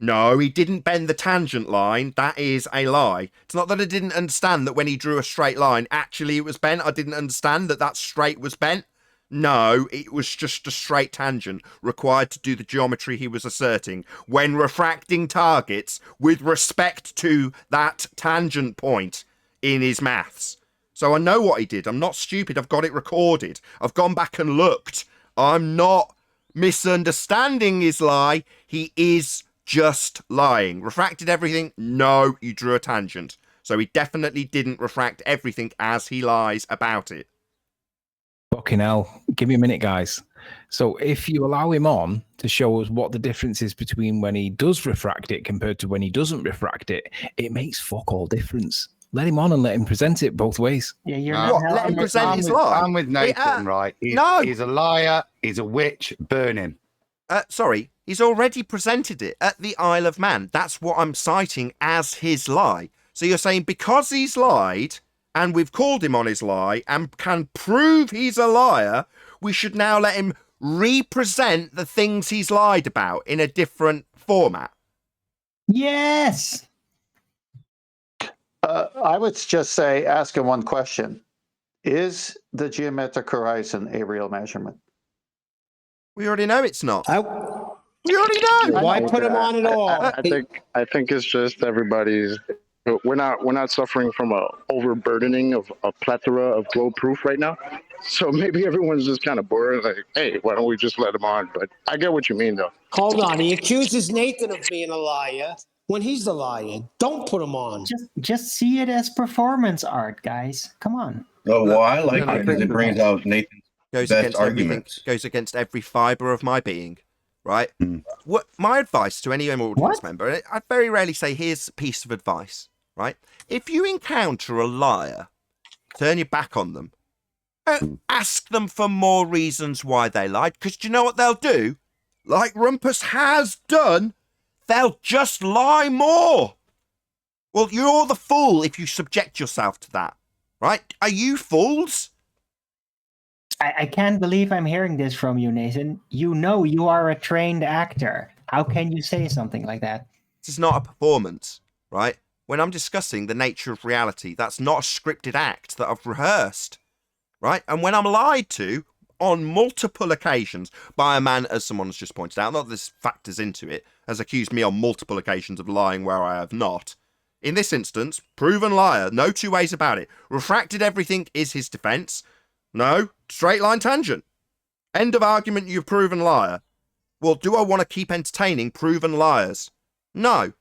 No, he didn't bend the tangent line. That is a lie. It's not that I didn't understand that when he drew a straight line, actually it was bent. I didn't understand that that straight was bent. No, it was just a straight tangent required to do the geometry he was asserting when refracting targets with respect to that tangent point in his maths. So I know what he did. I'm not stupid. I've got it recorded. I've gone back and looked. I'm not misunderstanding his lie. He is just lying. Refracted everything? No, you drew a tangent. So he definitely didn't refract everything as he lies about it. Fucking hell. Give me a minute, guys. So if you allow him on to show us what the difference is between when he does refract it compared to when he doesn't refract it, it makes fuck all difference. Let him on and let him present it both ways. Yeah, you're No. not Let him present his lie? I'm with Nathan, right? He's a liar. He's a witch. Burn him. Sorry, he's already presented it at the Isle of Man. That's what I'm citing as his lie. So you're saying because he's lied, and we've called him on his lie, and can prove he's a liar, we should now let him represent the things he's lied about in a different format. Yes. I would just say, ask him one question. Is the geometric horizon a real measurement? We already know it's not. I, We already know. why put him on at all? I think it's just everybody's. We're not suffering from a overburdening of a plethora of glow proof right now. So maybe everyone's just kind of bored. Like, hey, why don't we just let him on? But I get what you mean, though. Hold on. He accuses Nathan of being a liar when he's the liar. Don't put him on. Just see it as performance art, guys. Come on. Oh, well, I like it because it brings out Nathan's Goes best against everything. arguments. Goes against every fibre of my being, right? Mm. What my advice to any audience member, I very rarely say, here's a piece of advice, right? If you encounter a liar, turn your back on them. Ask them for more reasons why they lied, because do you know what they'll do? Like Rumpus has done, they'll just lie more. Well, you're the fool if you subject yourself to that, right? Are you fools? I can't believe I'm hearing this from you, Nathan. You know you are a trained actor. How can you say something like that? This is not a performance, right? When I'm discussing the nature of reality, that's not a scripted act that I've rehearsed, right? And when I'm lied to on multiple occasions by a man, as someone has just pointed out, not that this factors into it, has accused me on multiple occasions of lying where I have not. In this instance, proven liar, no two ways about it. Refracted everything is his defence. No, straight line tangent. End of argument, you've proven liar. Well, do I want to keep entertaining proven liars? No.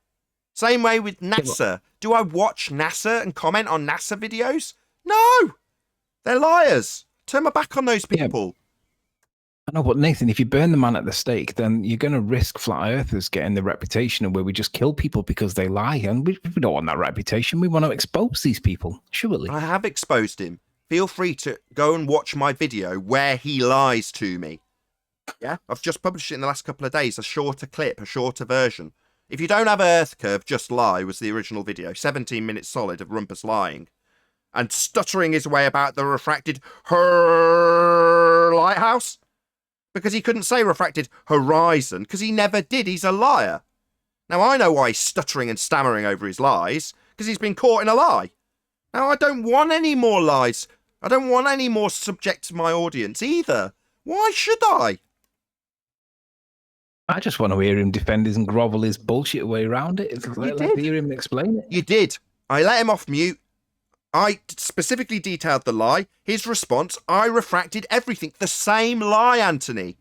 Same way with NASA. Do I watch NASA and comment on NASA videos? No. They're liars. Turn my back on those people. I know, but Nathan, if you burn the man at the stake, then you're going to risk flat earthers getting the reputation of where we just kill people because they lie. And we don't want that reputation. We want to expose these people, surely. I have exposed him. Feel free to go and watch my video where he lies to me. Yeah, I've just published it in the last couple of days, a shorter clip, a shorter version. If you don't have Earth Curve, Just Lie was the original video, 17 minutes solid of Rumpus lying and stuttering his way about the refracted lighthouse because he couldn't say refracted horizon because he never did. He's a liar. Now, I know why he's stuttering and stammering over his lies because he's been caught in a lie. Now, I don't want any more lies. I don't want any more subject to my audience either. Why should I? I just want to hear him defend his and grovel his bullshit way around it. Let's hear him explain it. You did. I let him off mute. I specifically detailed the lie. His response, I refracted everything. The same lie, Anthony.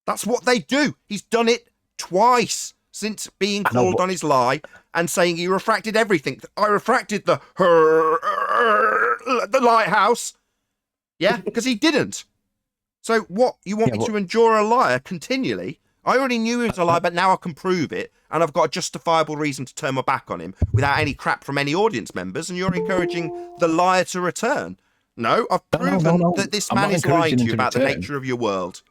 That's what they do. He's done it twice since being called on his lie and saying he refracted everything. I refracted the lighthouse. Yeah, because he didn't. So what, you want me to endure a liar continually? I already knew he was a liar, but now I can prove it, and I've got a justifiable reason to turn my back on him without any crap from any audience members, and you're encouraging the liar to return. No, I've proven that this man is lying to you about the nature of your world.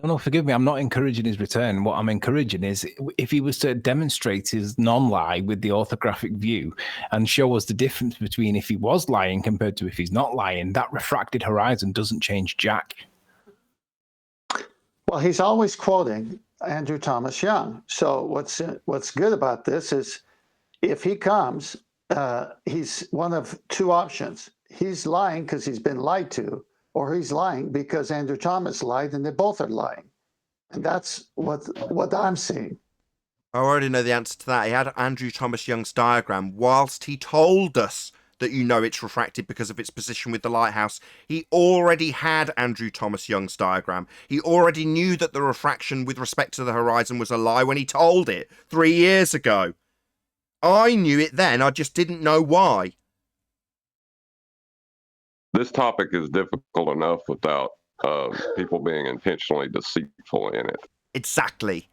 No, forgive me. I'm not encouraging his return. What I'm encouraging is if he was to demonstrate his non-lie with the orthographic view and show us the difference between if he was lying compared to if he's not lying, that refracted horizon doesn't change jack. Well, he's always quoting Andrew Thomas Young. So what's good about this is if he comes, he's one of two options. He's lying because he's been lied to, or he's lying because Andrew Thomas lied, and they both are lying. And that's what I'm seeing. I already know the answer to that. He had Andrew Thomas Young's diagram whilst he told us that it's refracted because of its position with the lighthouse. He already had Andrew Thomas Young's diagram. He already knew that the refraction with respect to the horizon was a lie when he told it 3 years ago. I knew it then, I just didn't know why. This topic is difficult enough without people being intentionally deceitful in it. Exactly.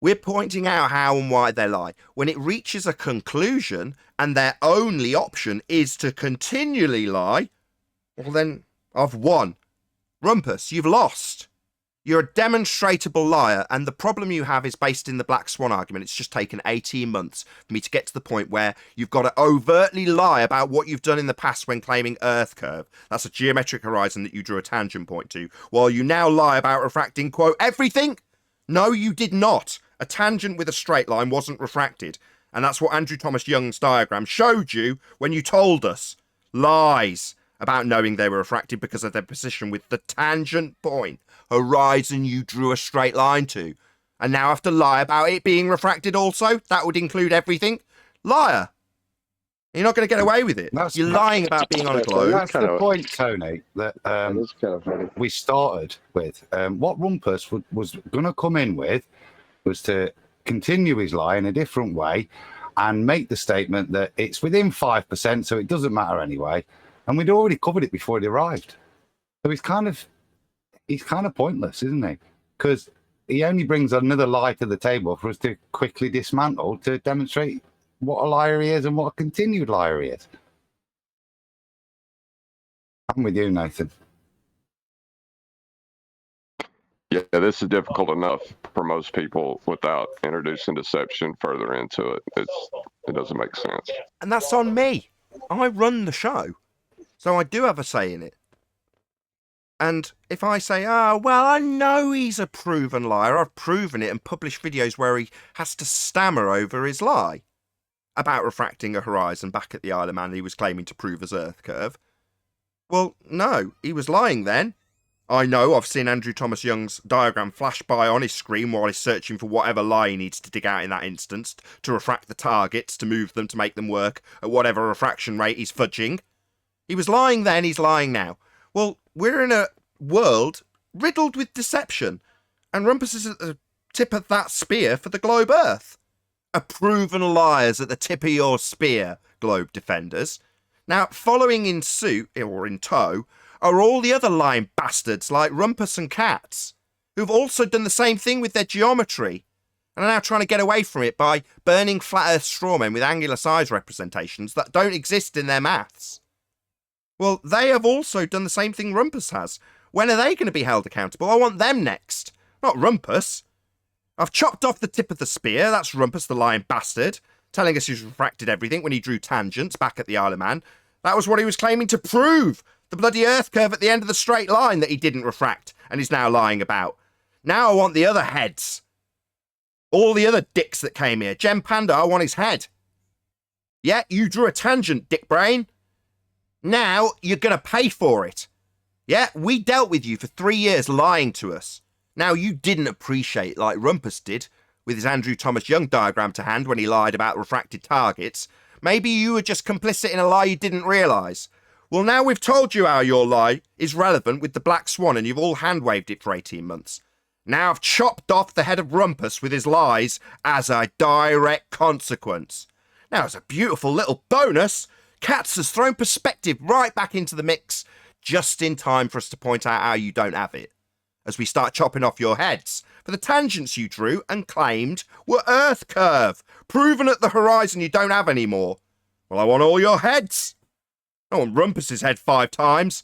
We're pointing out how and why they lie. When it reaches a conclusion and their only option is to continually lie, well then, I've won. Rumpus, you've lost. You're a demonstrable liar, and the problem you have is based in the Black Swan argument. It's just taken 18 months for me to get to the point where you've got to overtly lie about what you've done in the past when claiming Earth curve. That's a geometric horizon that you drew a tangent point to, while you now lie about refracting, quote, everything. No, you did not. A tangent with a straight line wasn't refracted, and that's what Andrew Thomas Young's diagram showed you when you told us. Lies about knowing they were refracted because of their position with the tangent point, horizon you drew a straight line to. And now have to lie about it being refracted also? That would include everything? Liar. You're not going to get away with it. You're lying about being on a globe. That's the point, Tony, that we started with. What Rumpus was going to come in with was to continue his lie in a different way and make the statement that it's within 5%, so it doesn't matter anyway. And we'd already covered it before he arrived. So he's kind of pointless, isn't he? Because he only brings another lie to the table for us to quickly dismantle to demonstrate what a liar he is and what a continued liar he is. I'm with you, Nathan. Yeah, this is difficult enough for most people without introducing deception further into it. It doesn't make sense. And that's on me. I run the show. So I do have a say in it. And if I say, well, I know he's a proven liar, I've proven it and published videos where he has to stammer over his lie about refracting a horizon back at the Isle of Man he was claiming to prove as Earth curve. Well, no, he was lying then. I know I've seen Andrew Thomas Young's diagram flash by on his screen while he's searching for whatever lie he needs to dig out in that instance to refract the targets, to move them, to make them work at whatever refraction rate he's fudging. He was lying then, he's lying now. Well, we're in a world riddled with deception, and Rumpus is at the tip of that spear for the globe Earth. A proven liars at the tip of your spear, globe defenders. Now, following in suit, or in tow, are all the other lying bastards like Rumpus and Katz, who've also done the same thing with their geometry, and are now trying to get away from it by burning flat Earth strawmen with angular size representations that don't exist in their maths. Well, they have also done the same thing Rumpus has. When are they going to be held accountable? I want them next, not Rumpus. I've chopped off the tip of the spear, that's Rumpus the lying bastard, telling us he's refracted everything when he drew tangents back at the Isle of Man. That was what he was claiming to prove, the bloody Earth curve at the end of the straight line that he didn't refract, and he's now lying about. Now I want the other heads. All the other dicks that came here. Gem Panda, I want his head. Yeah, you drew a tangent, dick brain. Now you're going to pay for it. Yeah, we dealt with you for 3 years lying to us. Now you didn't appreciate like Rumpus did with his Andrew Thomas Young diagram to hand when he lied about refracted targets. Maybe you were just complicit in a lie you didn't realise. Well, now we've told you how your lie is relevant with the Black Swan and you've all hand-waved it for 18 months. Now I've chopped off the head of Rumpus with his lies as a direct consequence. Now, as a beautiful little bonus, Katz has thrown perspective right back into the mix just in time for us to point out how you don't have it, as we start chopping off your heads for the tangents you drew and claimed were Earth curve, proven at the horizon you don't have anymore. Well, I want all your heads. I want Rumpus's head 5 times.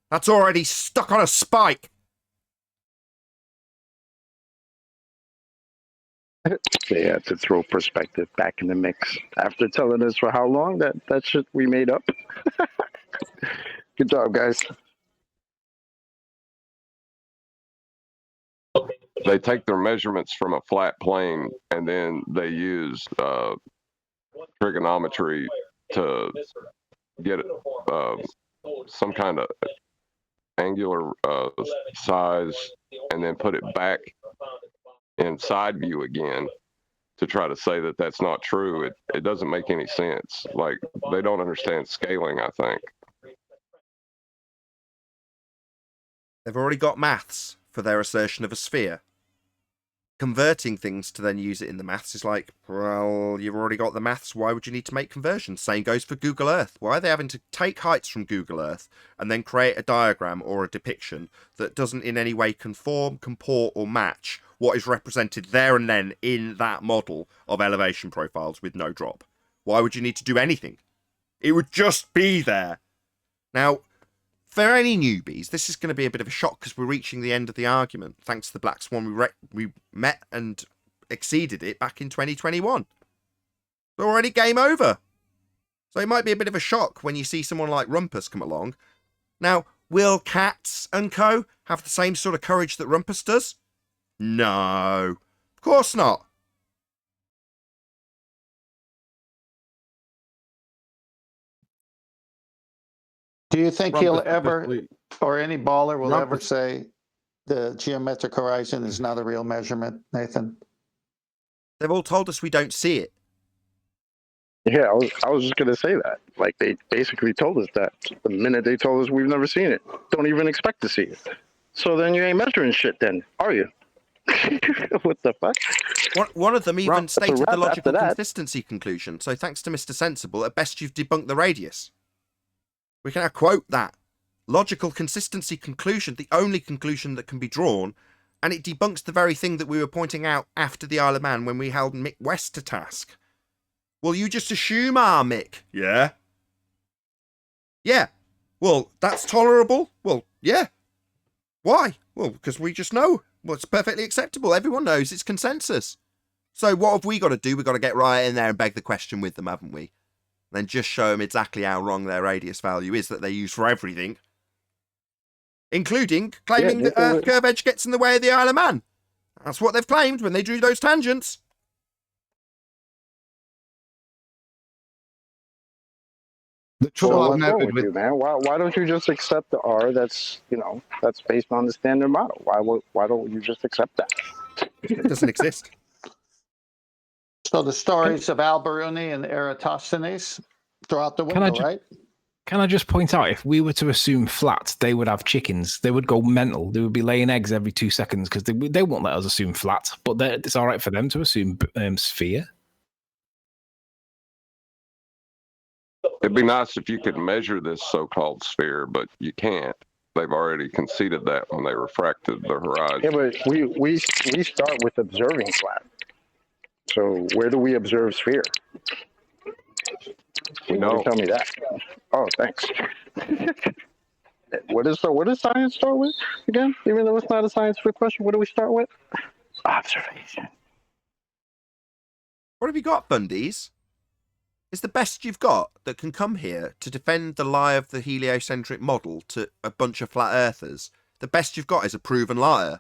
That's already stuck on a spike. They had to throw perspective back in the mix after telling us for how long that shit we made up. Good job, guys. they take their measurements from a flat plane and then they use trigonometry to get some kind of angular size and then put it back in side view again to try to say that that's not true. It doesn't make any sense. Like, they don't understand scaling, I think. They've already got maths for their assertion of a sphere. Converting things to then use it in the maths is like, well, you've already got the maths, why would you need to make conversions? Same goes for Google Earth. Why are they having to take heights from Google Earth and then create a diagram or a depiction that doesn't in any way conform, comport, or match what is represented there and then in that model of elevation profiles with no drop? Why would you need to do anything? It would just be there. Now, for any newbies, this is going to be a bit of a shock because we're reaching the end of the argument. Thanks to the Black Swan, we met and exceeded it back in 2021. It's already game over. So it might be a bit of a shock when you see someone like Rumpus come along. Now, will Cats and Co. have the same sort of courage that Rumpus does? No, of course not. Do you think Rumpus he'll ever, obviously- or any baller will ever Rumpus- say the geometric horizon is not a real measurement, Nathan? They've all told us we don't see it. Yeah, I was just gonna say that. Like, they basically told us that the minute they told us we've never seen it. Don't even expect to see it. So then you ain't measuring shit then, are you? What the fuck? One of them even That's a stated wrap the after logical that. consistency conclusion. So thanks to Mr. Sensible, at best you've debunked the radius. We can now quote that. Logical consistency conclusion, the only conclusion that can be drawn, and it debunks the very thing that we were pointing out after the Isle of Man when we held Mick West to task. Well, you just assume, Mick. Yeah. Yeah. Well, that's tolerable? Well, yeah. Why? Well, because we just know. Well, it's perfectly acceptable. Everyone knows it's consensus. So what have we got to do? We've got to get right in there and beg the question with them, haven't we? Then just show them exactly how wrong their radius value is that they use for everything. Including claiming that Earth curve edge gets in the way of the Isle of Man. That's what they've claimed when they drew those tangents. The So trouble I've what's wrong noted with you, man? Why don't you just accept the R that's based on the standard model? Why don't you just accept that? It doesn't exist. So the stories of Al-Biruni and Eratosthenes throw out the window, right? Can I just point out, if we were to assume flat, they would have chickens. They would go mental. They would be laying eggs every 2 seconds because they won't let us assume flat. But it's all right for them to assume sphere. It'd be nice if you could measure this so-called sphere, but you can't. They've already conceded that when they refracted the horizon. Yeah, but we start with observing flat. So where do we observe sphere? You don't. Tell me that. Oh, thanks. What does science start with again? Even though it's not a scientific question, what do we start with? Observation. What have you got, Bundies? Is the best you've got that can come here to defend the lie of the heliocentric model to a bunch of flat earthers? The best you've got is a proven liar.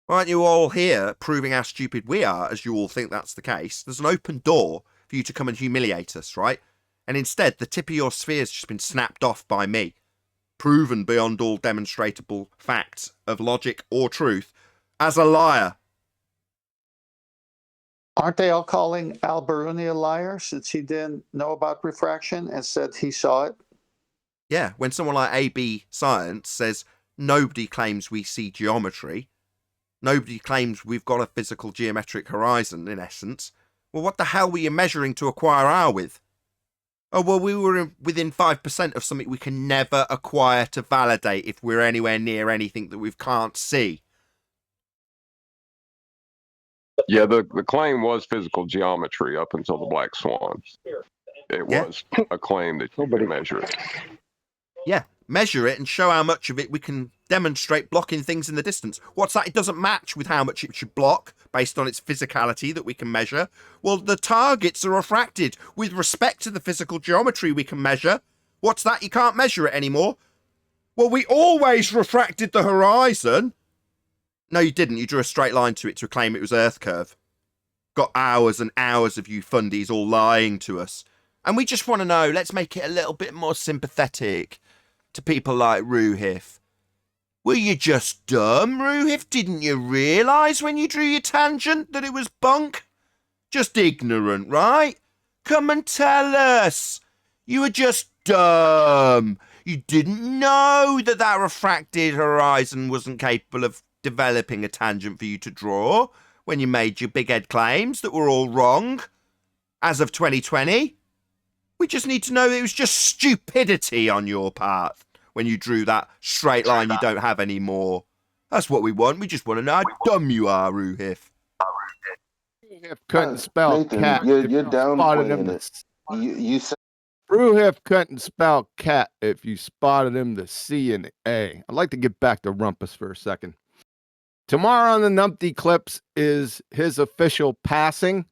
Why aren't you all here proving how stupid we are, as you all think that's the case? There's an open door for you to come and humiliate us, right? And instead, the tip of your sphere's just been snapped off by me. Proven beyond all demonstrable facts of logic or truth as a liar. Aren't they all calling Al-Biruni a liar since he didn't know about refraction and said he saw it? Yeah, when someone like AB Science says nobody claims we see geometry, nobody claims we've got a physical geometric horizon, in essence, well, what the hell were you measuring to acquire R with? Oh, well, we were within 5% of something we can never acquire to validate if we're anywhere near anything that we can't see. Yeah, the claim was physical geometry up until the Black Swan. It was a claim that you could measure it. Yeah, measure it and show how much of it we can demonstrate blocking things in the distance. What's that? It doesn't match with how much it should block based on its physicality that we can measure. Well, the targets are refracted with respect to the physical geometry we can measure. What's that? You can't measure it anymore. Well, we always refracted the horizon. No, you didn't. You drew a straight line to it to claim it was Earth curve. Got hours and hours of you fundies all lying to us. And we just want to know, let's make it a little bit more sympathetic to people like Ruhif. Were you just dumb, Ruhif? Didn't you realise when you drew your tangent that it was bunk? Just ignorant, right? Come and tell us. You were just dumb. You didn't know that that refracted horizon wasn't capable of developing a tangent for you to draw when you made your big head claims that were all wrong. As of 2020, we just need to know that it was just stupidity on your part when you drew that straight line you don't have anymore. That's what we want. We just want to know how dumb you are, Ruhif. Ruhif couldn't spell Nathan, cat. you're if you spotted him downplaying it. You said Ruhif couldn't spell cat if you spotted him the C and the A. I'd like to get back to Rumpus for a second. Tomorrow on the Numpty Clips is his official passing,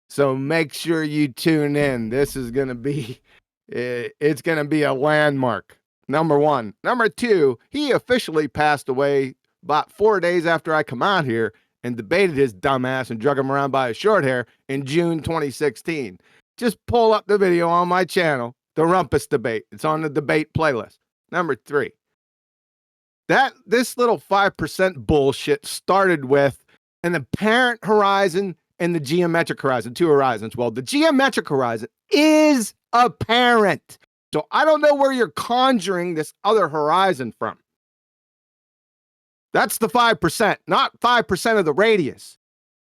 so make sure you tune in. This is going to be, it's going to be a landmark. Number one. Number two, he officially passed away about 4 days after I come out here and debated his dumbass and drug him around by his short hair in June 2016. Just pull up the video on my channel, the Rumpus Debate. It's on the debate playlist. Number three, this little 5% bullshit started with an apparent horizon and the geometric horizon, two horizons. Well, the geometric horizon is apparent. So I don't know where you're conjuring this other horizon from. That's the 5%, not 5% of the radius.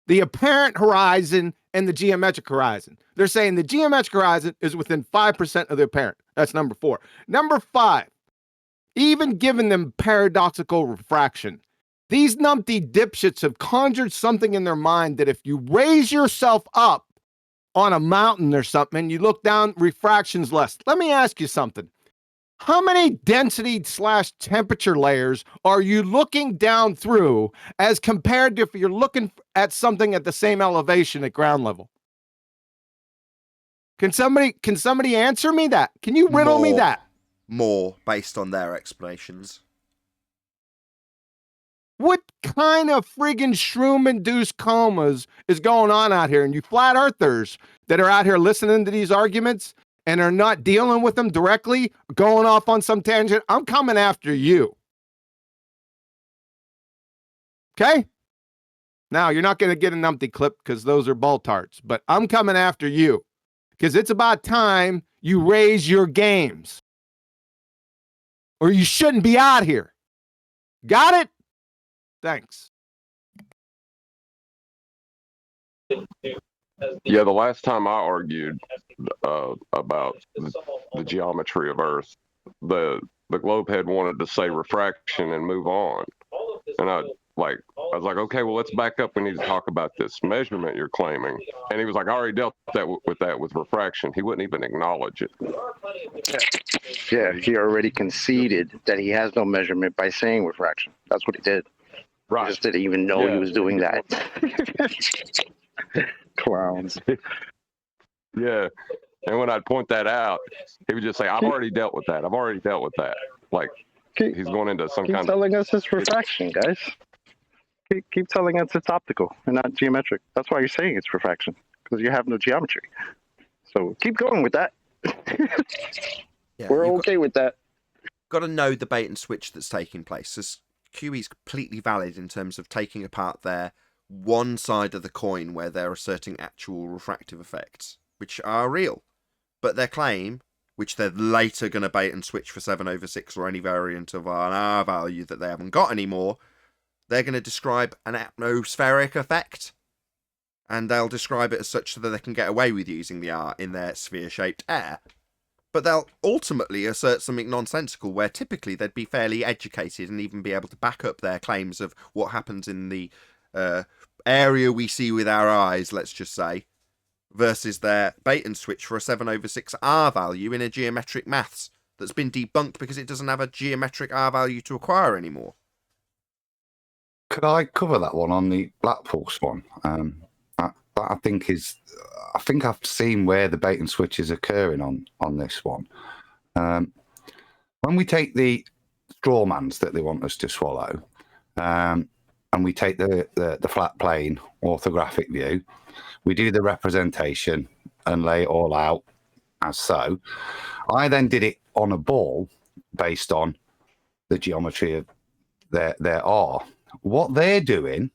The apparent horizon and the geometric horizon. They're saying the geometric horizon is within 5% of the apparent. That's number four. Number five, even given them paradoxical refraction, these numpty dipshits have conjured something in their mind that if you raise yourself up on a mountain or something, you look down, refraction's less. Let me ask you something. How many density/temperature layers are you looking down through as compared to if you're looking at something at the same elevation at ground level? Can somebody answer me that? Can you riddle me that? More based on their explanations. What kind of friggin' shroom-induced comas is going on out here? And you flat earthers that are out here listening to these arguments and are not dealing with them directly, going off on some tangent, I'm coming after you. Okay? Now, you're not going to get an empty clip because those are ball tarts, but I'm coming after you because it's about time you raise your games or you shouldn't be out here. Got it? Thanks. Yeah, the last time I argued about the geometry of Earth, the globe head wanted to say refraction and move on, and I was like, okay, well, let's back up. We need to talk about this measurement you're claiming. And he was like, I already dealt with refraction. He wouldn't even acknowledge it. Yeah, he already conceded that he has no measurement by saying refraction. That's what he did. Right. He just didn't even know he was doing that. Clowns. Yeah. And when I'd point that out, he would just say, I've already dealt with that. Like, he's going into some kind of... Keep telling us it's refraction, guys. Keep telling us it's optical and not geometric. That's why you're saying it's refraction, because you have no geometry. So keep going with that. Yeah, We're okay with that. Got to know the bait and switch that's taking place. This QE is completely valid in terms of taking apart their one side of the coin where they're asserting actual refractive effects, which are real. But their claim, which they're later going to bait and switch for 7/6 or any variant of an R value that they haven't got anymore, they're going to describe an atmospheric effect. And they'll describe it as such so that they can get away with using the R in their sphere-shaped air. But they'll ultimately assert something nonsensical where typically they'd be fairly educated and even be able to back up their claims of what happens in the area we see with our eyes, let's just say, versus their bait and switch for a 7/6 R value in a geometric maths that's been debunked because it doesn't have a geometric R value to acquire anymore. Could I cover that one on the Black Pulse one? I think I've seen where the bait and switch is occurring on this one. When we take the straw mans that they want us to swallow, and we take the flat plane orthographic view, we do the representation and lay it all out as so. I then did it on a ball based on the geometry of their R. What they're doing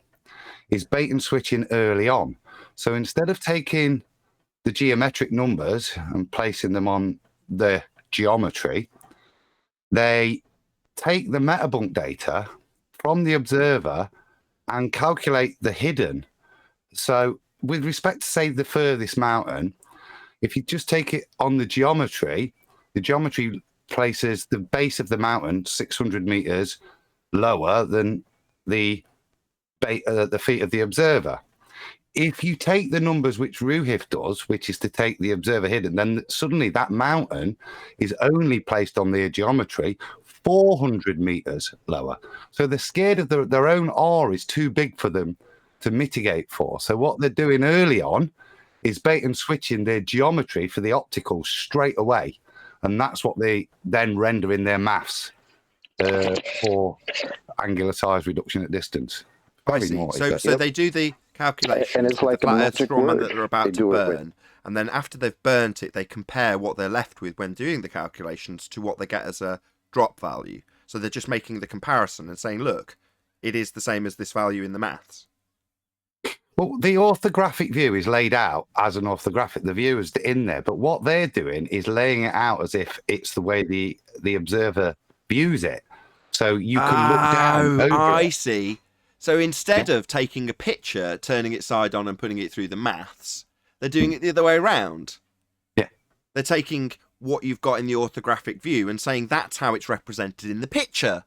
is bait and switching early on. So instead of taking the geometric numbers and placing them on the geometry, they take the metabunk data from the observer and calculate the hidden. So with respect to, say, the furthest mountain, if you just take it on the geometry places the base of the mountain 600 meters lower than the feet of the observer. If you take the numbers which Ruhif does, which is to take the observer hidden, then suddenly that mountain is only placed on their geometry 400 meters lower. So they're scared of their own R is too big for them to mitigate for. So what they're doing early on is bait and switching their geometry for the optical straight away. And that's what they then render in their maths for angular size reduction at distance. I see. So they do the calculation And it's with like the a flat earth magic straw man word. that they're about They to do it with- burn, and then after they've burnt it, they compare what they're left with when doing the calculations to what they get as a drop value. So they're just making the comparison and saying, look, it is the same as this value in the maths. Well, the orthographic view is laid out as an orthographic. The view is in there, but what they're doing is laying it out as if it's the way the observer views it. So you can look down over I it. see. So instead of taking a picture, turning it side on and putting it through the maths, they're doing it the other way around. Yeah. They're taking what you've got in the orthographic view and saying that's how it's represented in the picture.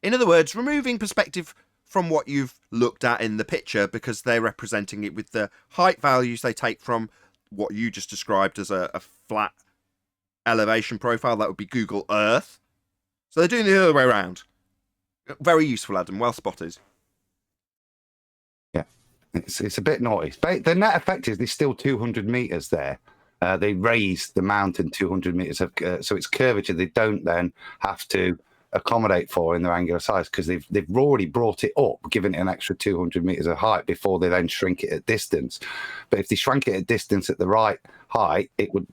In other words, removing perspective from what you've looked at in the picture because they're representing it with the height values they take from what you just described as a flat elevation profile. That would be Google Earth. So they're doing it the other way around. Very useful, Adam. Well spotted. Yeah, it's a bit naughty. But the net effect is there's still 200 meters there. They raise the mountain 200 meters, so it's curvature. They don't then have to accommodate for in their angular size because they've already brought it up, giving it an extra 200 meters of height before they then shrink it at distance. But if they shrank it at distance at the right height, it would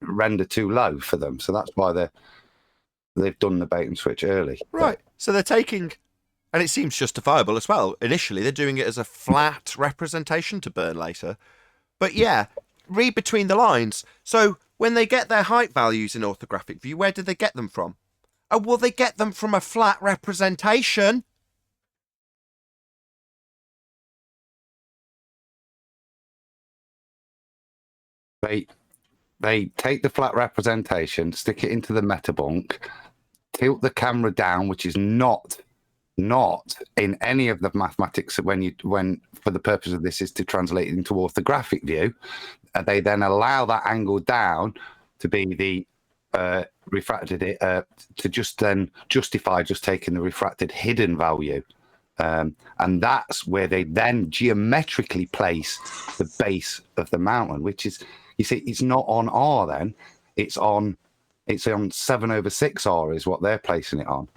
render too low for them. So that's why they've done the bait and switch early. Right. So they're taking, and it seems justifiable as well. Initially, they're doing it as a flat representation to burn later. But yeah, read between the lines. So when they get their height values in orthographic view, where do they get them from? Oh, well, they get them from a flat representation. They take the flat representation, stick it into the metabunk, tilt the camera down, which is not in any of the mathematics when for the purpose of this is to translate it into orthographic view. They then allow that angle down to be the refracted to just then justify just taking the refracted hidden value. And that's where they then geometrically place the base of the mountain, which is, you see, it's not on R then, it's on 7/6 R is what they're placing it on.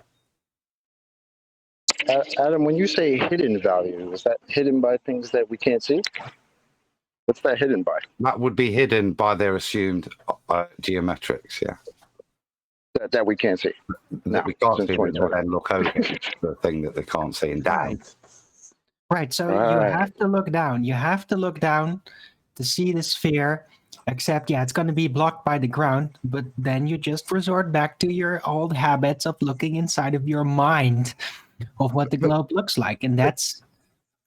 Adam, when you say hidden value, is that hidden by things that we can't see? What's that hidden by? That would be hidden by their assumed geometrics, yeah. That we can't see. That we can't see, but they'll then look over the thing that they can't see and down. Right, so you have to look down. You have to look down to see the sphere, except, yeah, it's going to be blocked by the ground, but then you just resort back to your old habits of looking inside of your mind of what the globe looks like, and that's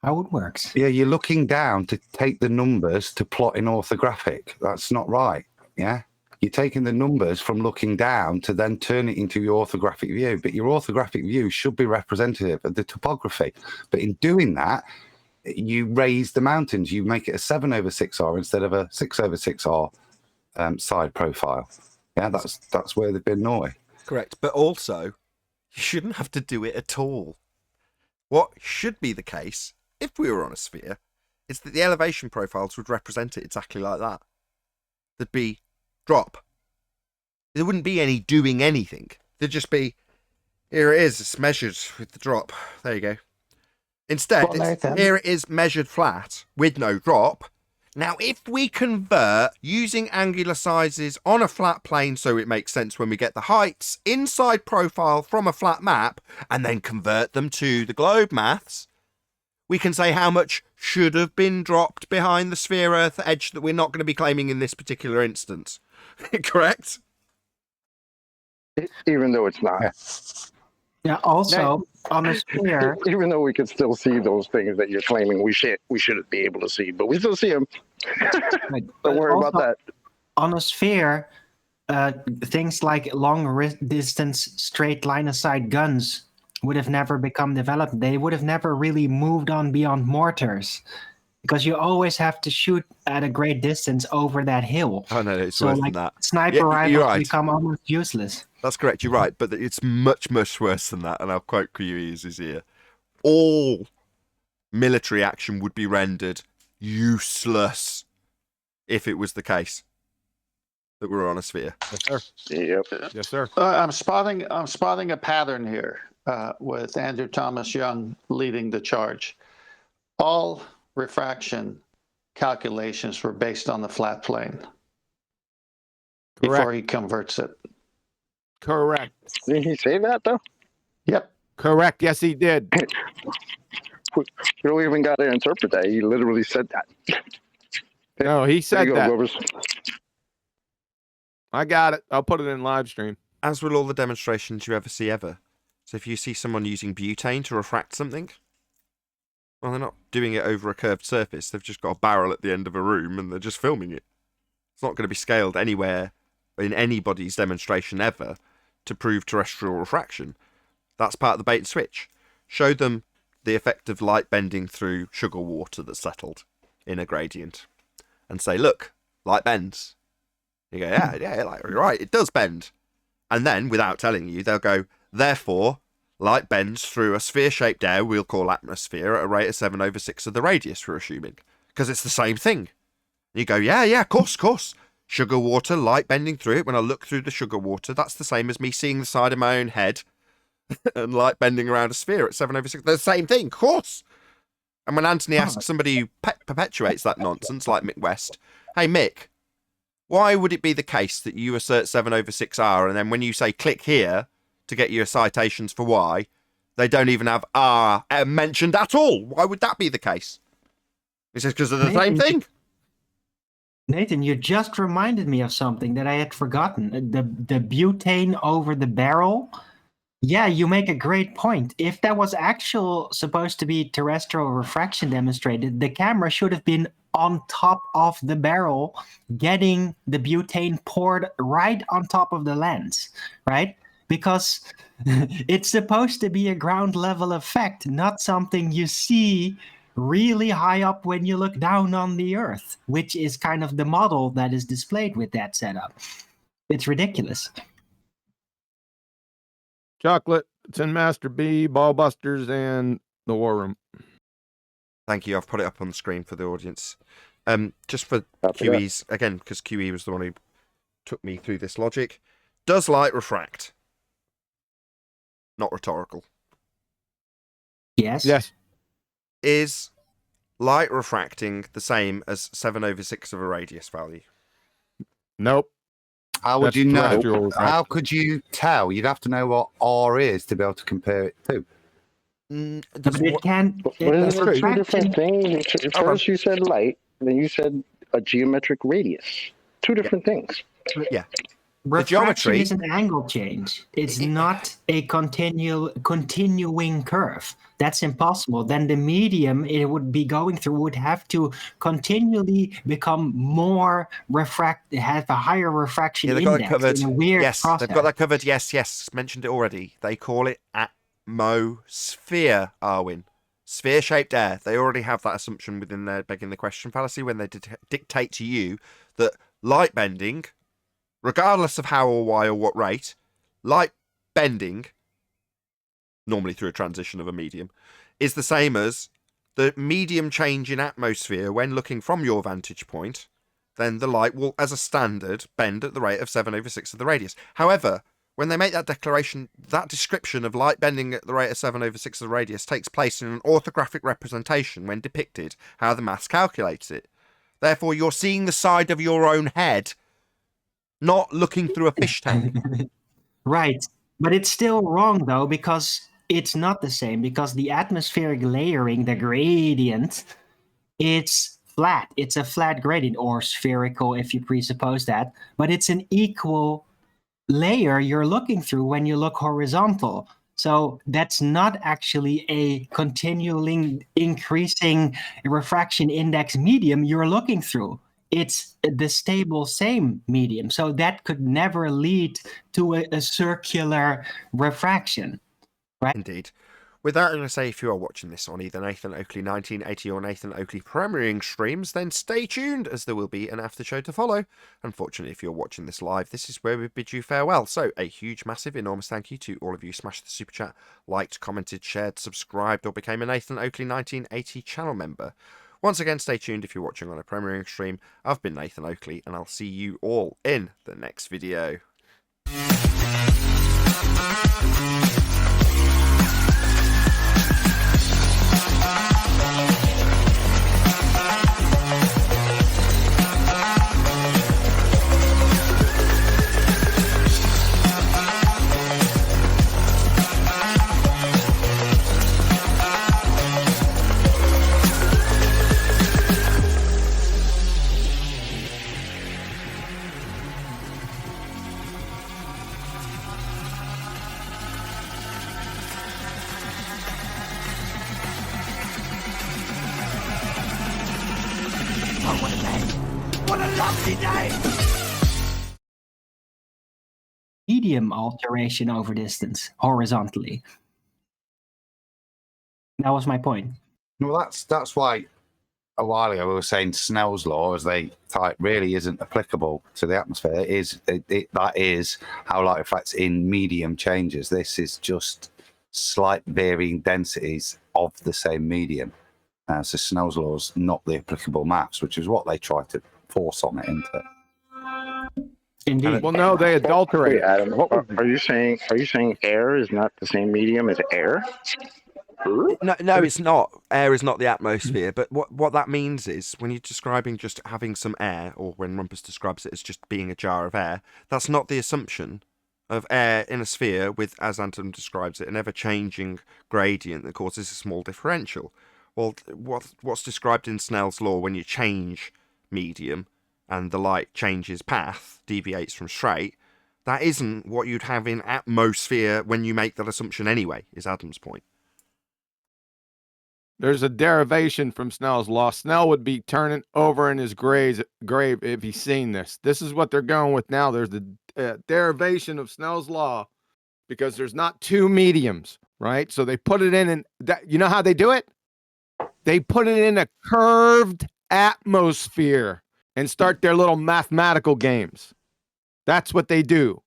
how it works. Yeah, you're looking down to take the numbers to plot in orthographic. That's not right, yeah? You're taking the numbers from looking down to then turn it into your orthographic view, but your orthographic view should be representative of the topography. But in doing that, you raise the mountains. You make it a 7/6 R instead of a 6/6 R side profile. Yeah, that's where they've been naughty. Correct. But also, you shouldn't have to do it at all. What should be the case, if we were on a sphere, is that the elevation profiles would represent it exactly like that. There'd be drop. There wouldn't be any doing anything. There'd just be, here it is, it's measured with the drop. There you go. Instead, Well, Nathan. here it is measured flat with no drop. Now, if we convert using angular sizes on a flat plane so it makes sense when we get the heights inside profile from a flat map and then convert them to the globe maths, we can say how much should have been dropped behind the sphere Earth edge that we're not going to be claiming in this particular instance. Correct? Even though it's not. Yeah. Also, on a sphere, Even though we can still see those things that you're claiming we shouldn't be able to see, but we still see them. Don't worry about that. On a sphere, things like long-distance straight line-of-sight guns would have never become developed. They would have never really moved on beyond mortars, because you always have to shoot at a great distance over that hill. Oh no, it's So, worse like, than that. sniper Yeah, you're rifles right. become almost useless. That's correct, you're right, but it's much, much worse than that, and I'll quote QE's here. All military action would be rendered useless if it was the case that we're on a sphere. Yes, sir. Yep. Yes, sir. I'm spotting a pattern here with Andrew Thomas Young leading the charge. All refraction calculations were based on the flat plane before he converts it. Correct. Didn't he say that though? Yep. Correct. Yes, he did. You don't even got to interpret that. He literally said that. No, he There said you go, that. Glovers. I got it. I'll put it in live stream. As will all the demonstrations you ever see ever. So if you see someone using butane to refract something, well, they're not doing it over a curved surface. They've just got a barrel at the end of a room and they're just filming it. It's not going to be scaled anywhere in anybody's demonstration ever to prove terrestrial refraction. That's part of the bait and switch. Show them the effect of light bending through sugar water that's settled in a gradient and say, look, light bends. You go, yeah, like, you're right, it does bend. And then, without telling you, they'll go, therefore, light bends through a sphere-shaped air we'll call atmosphere at a rate of 7/6 of the radius, we're assuming. Because it's the same thing. You go, yeah, of course. Sugar water, light bending through it. When I look through the sugar water, that's the same as me seeing the side of my own head and light bending around a sphere at 7/6. They're the same thing, of course. And when Anthony asks somebody who perpetuates that nonsense, like Mick West, hey, Mick, why would it be the case that you assert 7/6R and then when you say click here to get your citations for Y, they don't even have R mentioned at all? Why would that be the case? He says, because they're the same thing. Nathan, you just reminded me of something that I had forgotten. The butane over the barrel. Yeah, you make a great point. If that was supposed to be terrestrial refraction demonstrated, the camera should have been on top of the barrel, getting the butane poured right on top of the lens, right? Because it's supposed to be a ground level effect, not something you see really high up when you look down on the Earth, which is kind of the model that is displayed with that setup. It's ridiculous. Chocolate. It's in Master B, Ballbusters, and the War Room. Thank you. I've put it up on the screen for the audience. Just for QE's, again, because QE was the one who took me through this logic. Does light refract? Not rhetorical. Yes. Yes. Is light refracting the same as 7/6 of a radius value? Nope. How would That's you know? terrestrial refraction. How could you tell? You'd have to know what R is to be able to compare it to. But it can. But isn't it two refraction- different things? First you said light, then you said a geometric radius. Two different things. Yeah. Refraction geometry- is an angle change. It's not a continuing curve. That's impossible. Then the medium it would be going through would have to continually become more have a higher refraction Yeah, they've got that index covered. in a weird Yes, process. they've got that covered. Yes. Mentioned it already. They call it atmosphere, Arwin. Sphere-shaped air. They already have that assumption within their begging the question fallacy when they dictate to you that light bending, regardless of how or why or what rate, light bending, normally through a transition of a medium, is the same as the medium change in atmosphere when looking from your vantage point. Then the light will, as a standard, bend at the rate of 7/6 of the radius. However, when they make that declaration, that description of light bending at the rate of 7/6 of the radius takes place in an orthographic representation when depicted how the maths calculates it. Therefore, you're seeing the side of your own head, not looking through a fish tank. Right. But it's still wrong, though, because it's not the same, because the atmospheric layering, the gradient, it's flat. It's a flat gradient, or spherical if you presuppose that, but it's an equal layer you're looking through when you look horizontal. So that's not actually a continually increasing refraction index medium you're looking through. It's the stable same medium. So that could never lead to a circular refraction, right? Indeed. With that, I'm going to say if you are watching this on either Nathan Oakley 1980 or Nathan Oakley premiering streams, then stay tuned, as there will be an after show to follow. Unfortunately, if you're watching this live, this is where we bid you farewell. So a huge, massive, enormous thank you to all of you who smashed the super chat, liked, commented, shared, subscribed, or became a Nathan Oakley 1980 channel member. Once again, stay tuned if you're watching on a premiering stream. I've been Nathan Oakley, and I'll see you all in the next video. What a lovely day! Medium alteration over distance, horizontally. That was my point. Well, that's why a while ago we were saying Snell's law, as they type, really isn't applicable to the atmosphere. That is how light reflects in medium changes. This is just slight varying densities of the same medium. So Snell's law is not the applicable maths, which is what they try to force on it, isn't it? Indeed. Well, no, they adulterate. Wait, Adam, are you saying air is not the same medium as air? No, it's not. Air is not the atmosphere. But what that means is, when you're describing just having some air, or when Rumpus describes it as just being a jar of air, that's not the assumption of air in a sphere with, as Anton describes it, an ever-changing gradient that causes a small differential. Well, what's described in Snell's law, when you change medium and the light changes path, deviates from straight, that isn't what you'd have in atmosphere when you make that assumption anyway, is Adam's point. There's a derivation from Snell's law. Snell would be turning over in his grave if he's seen this. This is what they're going with now. There's the derivation of Snell's law, because there's not two mediums, right? So they put it in, and you know how they do it? They put it in a curved atmosphere and start their little mathematical games. That's what they do.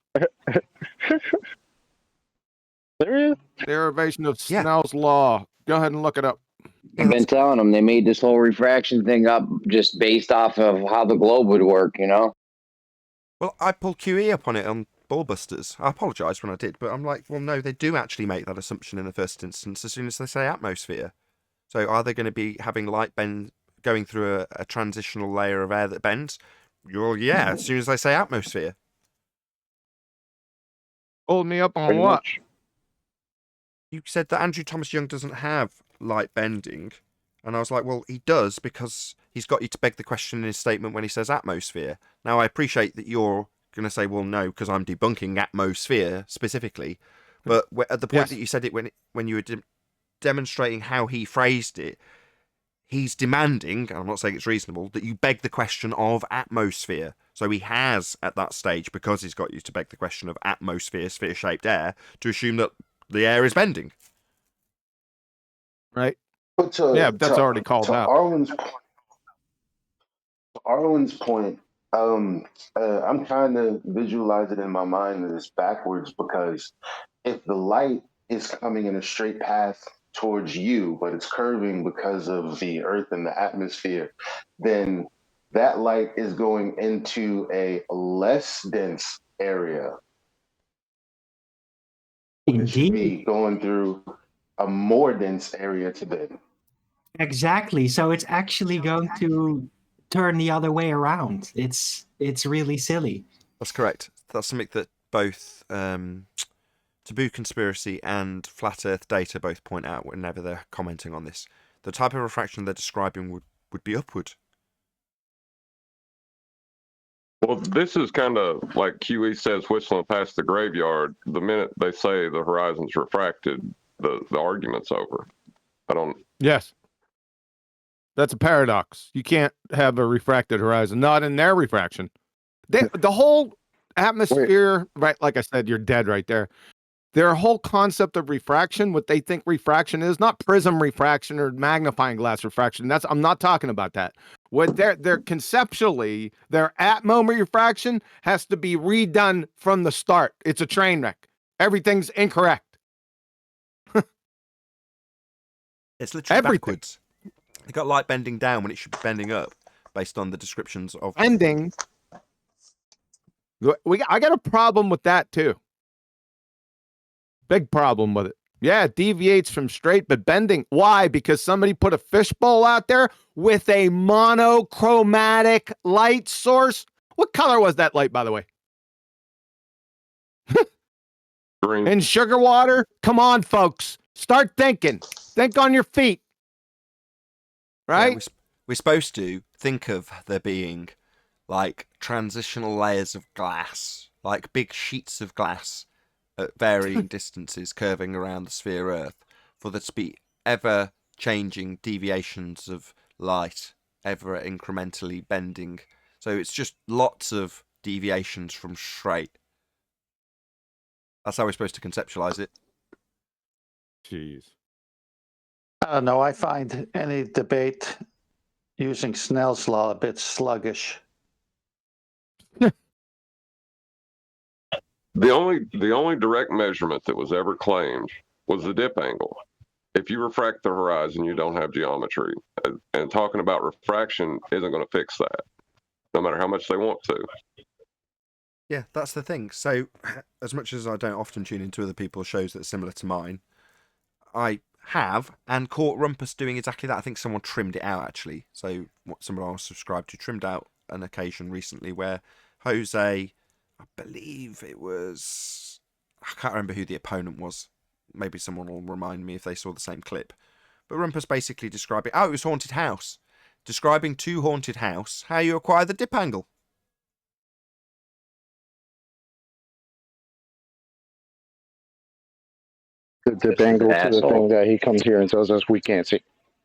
Derivation of Snell's law. Go ahead and look it up. I've been telling them they made this whole refraction thing up just based off of how the globe would work, you know? Well, I pulled QE up on it on Ballbusters. I apologise when I did, but I'm like, well, no, they do actually make that assumption in the first instance as soon as they say atmosphere. So are they going to be having light bend going through a transitional layer of air that bends? Well, yeah, as soon as they say atmosphere. Hold me up on what? You said that Andrew Thomas Young doesn't have light bending. And I was like, well, he does, because he's got you to beg the question in his statement when he says atmosphere. Now, I appreciate that you're going to say, well, no, because I'm debunking atmosphere specifically. But at the point that you said it when you were demonstrating how he phrased it, he's demanding, and I'm not saying it's reasonable, that you beg the question of atmosphere. So he has, at that stage, because he's got you to beg the question of atmosphere, sphere-shaped air, to assume that the air is bending. Right? But that's already called out. Arlen's point, I'm trying to visualize it in my mind that it's backwards, because if the light is coming in a straight path towards you, but it's curving because of the Earth and the atmosphere, then that light is going into a less dense area. It should be going through a more dense area today. Exactly. So it's actually going to turn the other way around. It's really silly. That's correct. That's something that both Taboo Conspiracy and Flat Earth Data both point out whenever they're commenting on this. The type of refraction they're describing would be upward. Well, this is kind of like QE says, whistling past the graveyard. The minute they say the horizon's refracted, the argument's over. I don't. Yes. That's a paradox. You can't have a refracted horizon, not in their refraction. The whole atmosphere, right? Like I said, you're dead right there. Their whole concept of refraction, what they think refraction is, not prism refraction or magnifying glass refraction. I'm not talking about that. What they're conceptually, their at-moment refraction has to be redone from the start. It's a train wreck. Everything's incorrect. It's literally backwards. They got light bending down when it should be bending up, based on the descriptions of bending. I got a problem with that too. Big problem with it. Yeah, it deviates from straight, but bending. Why? Because somebody put a fishbowl out there with a monochromatic light source. What color was that light, by the way? Green. And sugar water? Come on, folks. Start thinking. Think on your feet. Right? Yeah, we're supposed to think of there being like transitional layers of glass, like big sheets of glass at varying distances curving around the sphere Earth, for there to be ever changing deviations of light, ever incrementally bending. So it's just lots of deviations from straight. That's how we're supposed to conceptualize it. Jeez. I don't know. I find any debate using Snell's law a bit sluggish. The only direct measurement that was ever claimed was the dip angle. If you refract the horizon, you don't have geometry. And talking about refraction isn't going to fix that, no matter how much they want to. Yeah, that's the thing. So, as much as I don't often tune into other people's shows that are similar to mine, I have and caught Rumpus doing exactly that. I think someone trimmed it out, actually. So, someone I was subscribed to trimmed out an occasion recently where Jose, I believe it was, I can't remember who the opponent was. Maybe someone will remind me if they saw the same clip. But Rumpus basically describing, it was Haunted House. Describing to Haunted House how you acquire the dip angle. The dip angle to the thing that he comes here and tells us we can't see.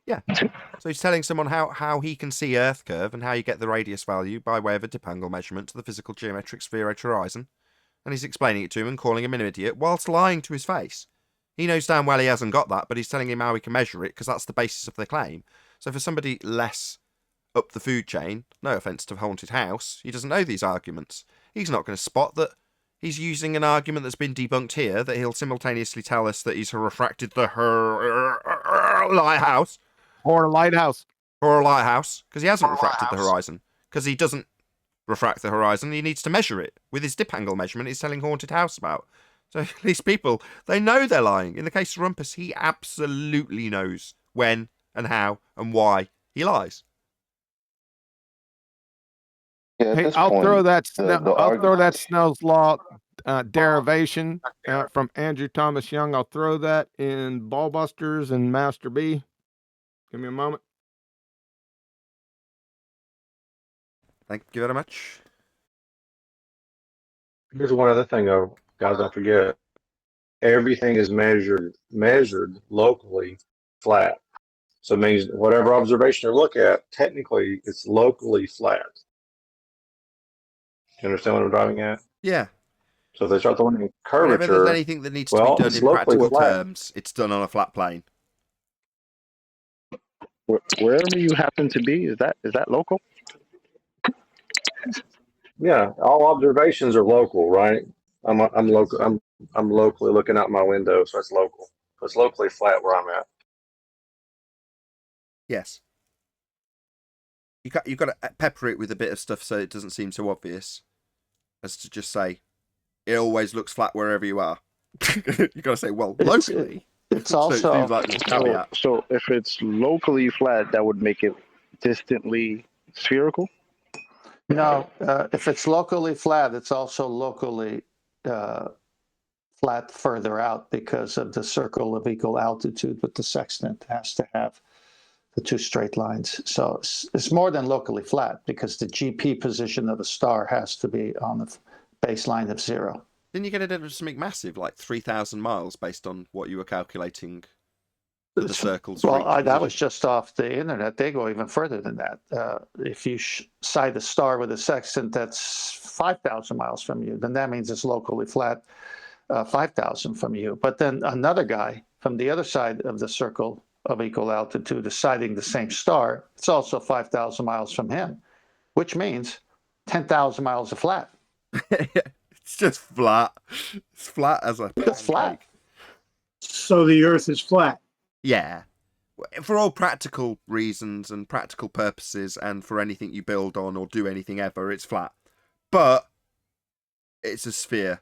Yeah. So he's telling someone how he can see Earth curve and how you get the radius value by way of a dip angle measurement to the physical geometric sphere edge horizon. And he's explaining it to him and calling him an idiot whilst lying to his face. He knows damn well he hasn't got that, but he's telling him how he can measure it because that's the basis of the claim. So for somebody less up the food chain, no offence to Haunted House, he doesn't know these arguments. He's not going to spot that he's using an argument that's been debunked here, that he'll simultaneously tell us that he's refracted the lighthouse. Or lighthouse. Or a lighthouse, because he hasn't refracted the horizon. Because he doesn't refract the horizon, he needs to measure it. With his dip angle measurement he's telling Haunted House about. So these people, they know they're lying. In the case of Rumpus, he absolutely knows when and how and why he lies. Yeah, Hey, I'll throw that Snell's law derivation from Andrew Thomas Young. I'll throw that in Ballbusters and Master B. Give me a moment. Thank you very much. Here's one other thing, though, guys. Don't forget, everything is measured locally flat. So it means whatever observation you look at, technically, it's locally flat. You understand what I'm driving at? Yeah. So if they start throwing in curvature, whenever there's anything that needs to be done in practical terms, it's done on a flat plane. Wherever you happen to be, is that local? Yeah, all observations are local, right? I'm local. I'm locally looking out my window, so it's local. It's locally flat where I'm at. Yes. You've got to pepper it with a bit of stuff so it doesn't seem so obvious as to just say it always looks flat wherever you are. You got to say, well, locally. It's So also it seems like the caveat. So if it's locally flat, that would make it distantly spherical. no. If it's locally flat, it's also locally flat further out because of the circle of equal altitude with the sextant has to have the two straight lines. So it's more than locally flat because the GP position of a star has to be on the baseline of 0. Didn't you get it into something massive, like 3,000 miles, based on what you were calculating for the circles? Well, that was just off the internet. They go even further than that. If you sight a star with a sextant that's 5,000 miles from you, then that means it's locally flat 5,000 from you. But then another guy from the other side of the circle of equal altitude is sighting the same star. It's also 5,000 miles from him, which means 10,000 miles of flat. It's just flat. It's flat as a pancake. It's flat. So the Earth is flat. Yeah. For all practical reasons and practical purposes, and for anything you build on or do anything ever, it's flat. But it's a sphere.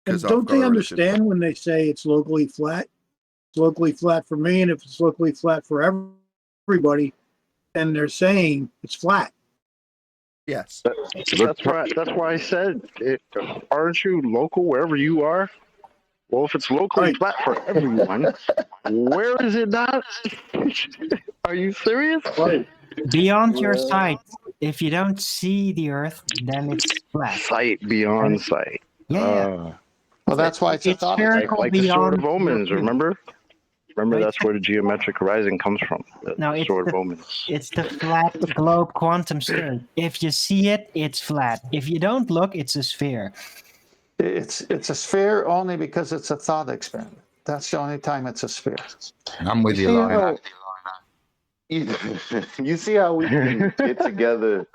And don't they understand when they say it's locally flat? It's locally flat for me, and if it's locally flat for everybody, then they're saying it's flat. Yes. That's why I said, aren't you local wherever you are? Well, if it's locally flat for everyone, where is it not? Are you serious? Beyond your sight. If you don't see the Earth, then it's flat. Sight beyond sight. Yeah. Well, that's why it's spherical like the Sword of beyond Omens, your view. remember? Remember, that's where the geometric horizon comes from. No, it's Sword of the, Omens. it's the flat globe quantum state. If you see it, it's flat. If you don't look, it's a sphere. It's a sphere only because it's a thought experiment. That's the only time it's a sphere. I'm with you, See Lionel. you see how we can get together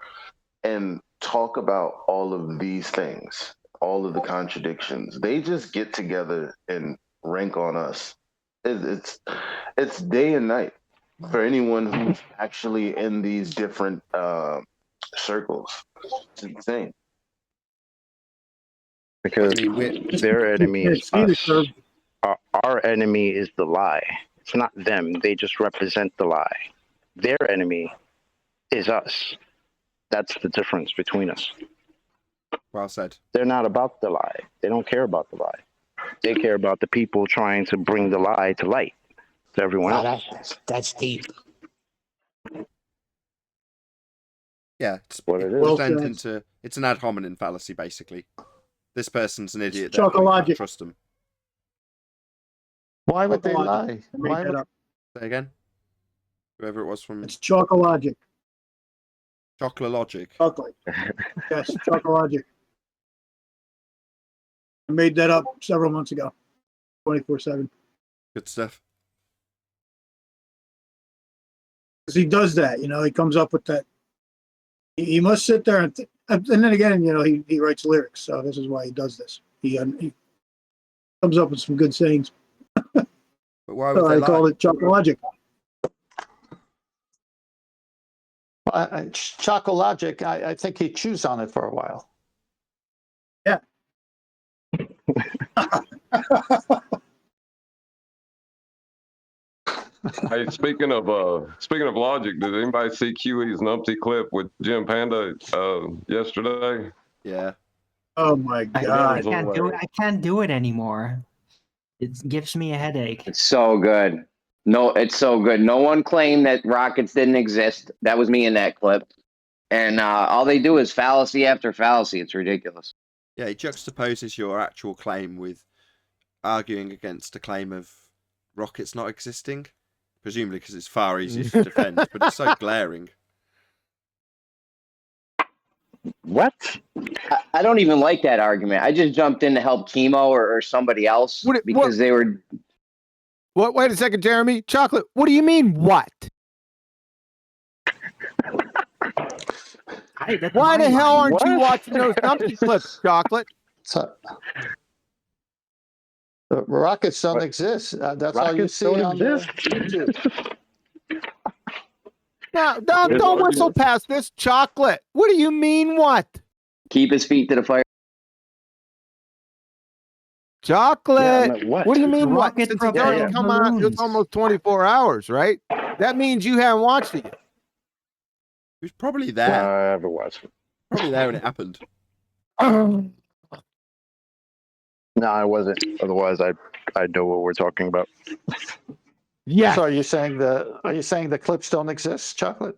and talk about all of these things, all of the contradictions. They just get together and rank on us. It's day and night for anyone who's actually in these different circles. It's insane. Because their enemy is us. Our enemy is the lie. It's not them. They just represent the lie. Their enemy is us. That's the difference between us. Well said. They're not about the lie. They don't care about the lie. They care about the people trying to bring the lie to light to everyone else. That's deep. Yeah, what it is. It's an ad hominem fallacy, basically. This person's an idiot. Chocolate therefore you can't logic. trust them. Why would they lie? Made Why that would... up. Say again. Whoever it was from. It's Chocologic. Chocolologic. Chocolate. Yes, Chocologic. I made that up several months ago. 24/7. Good stuff. Because he does that, he comes up with that. He must sit there and then again, he writes lyrics, so this is why he does this. He comes up with some good sayings. But why would So they I lie? call it Chocologic. Chocologic, I think he chews on it for a while. Yeah. Hey, speaking of logic, did anybody see QE's numpty clip with Jim Panda yesterday? Yeah. Oh my God! I can't do it anymore. It gives me a headache. It's so good. No, it's so good. No one claimed that rockets didn't exist. That was me in that clip. And all they do is fallacy after fallacy. It's ridiculous. Yeah, it juxtaposes your actual claim with arguing against a claim of rockets not existing. Presumably because it's far easier to defend, but it's so glaring. What? I don't even like that argument. I just jumped in to help Chemo or somebody else because they were... What? Wait a second, Jeremy. Chocolate, what do you mean, what? Why the hell aren't you watching those Dumpty clips, Chocolate? Rockets don't exist. That's all you see on YouTube. No, don't whistle past this, Chocolate. What do you mean, what? Keep his feet to the fire. Chocolate. Yeah, I meant what? What do you mean what? Rocket Since it's already propelled come out, it's balloons. almost 24 hours, right? That means you haven't watched it yet. He was probably No, there. I haven't watched it. Probably there when it happened. No, I wasn't. Otherwise, I know what we're talking about. Yeah. So are you saying the clips don't exist, Chocolate?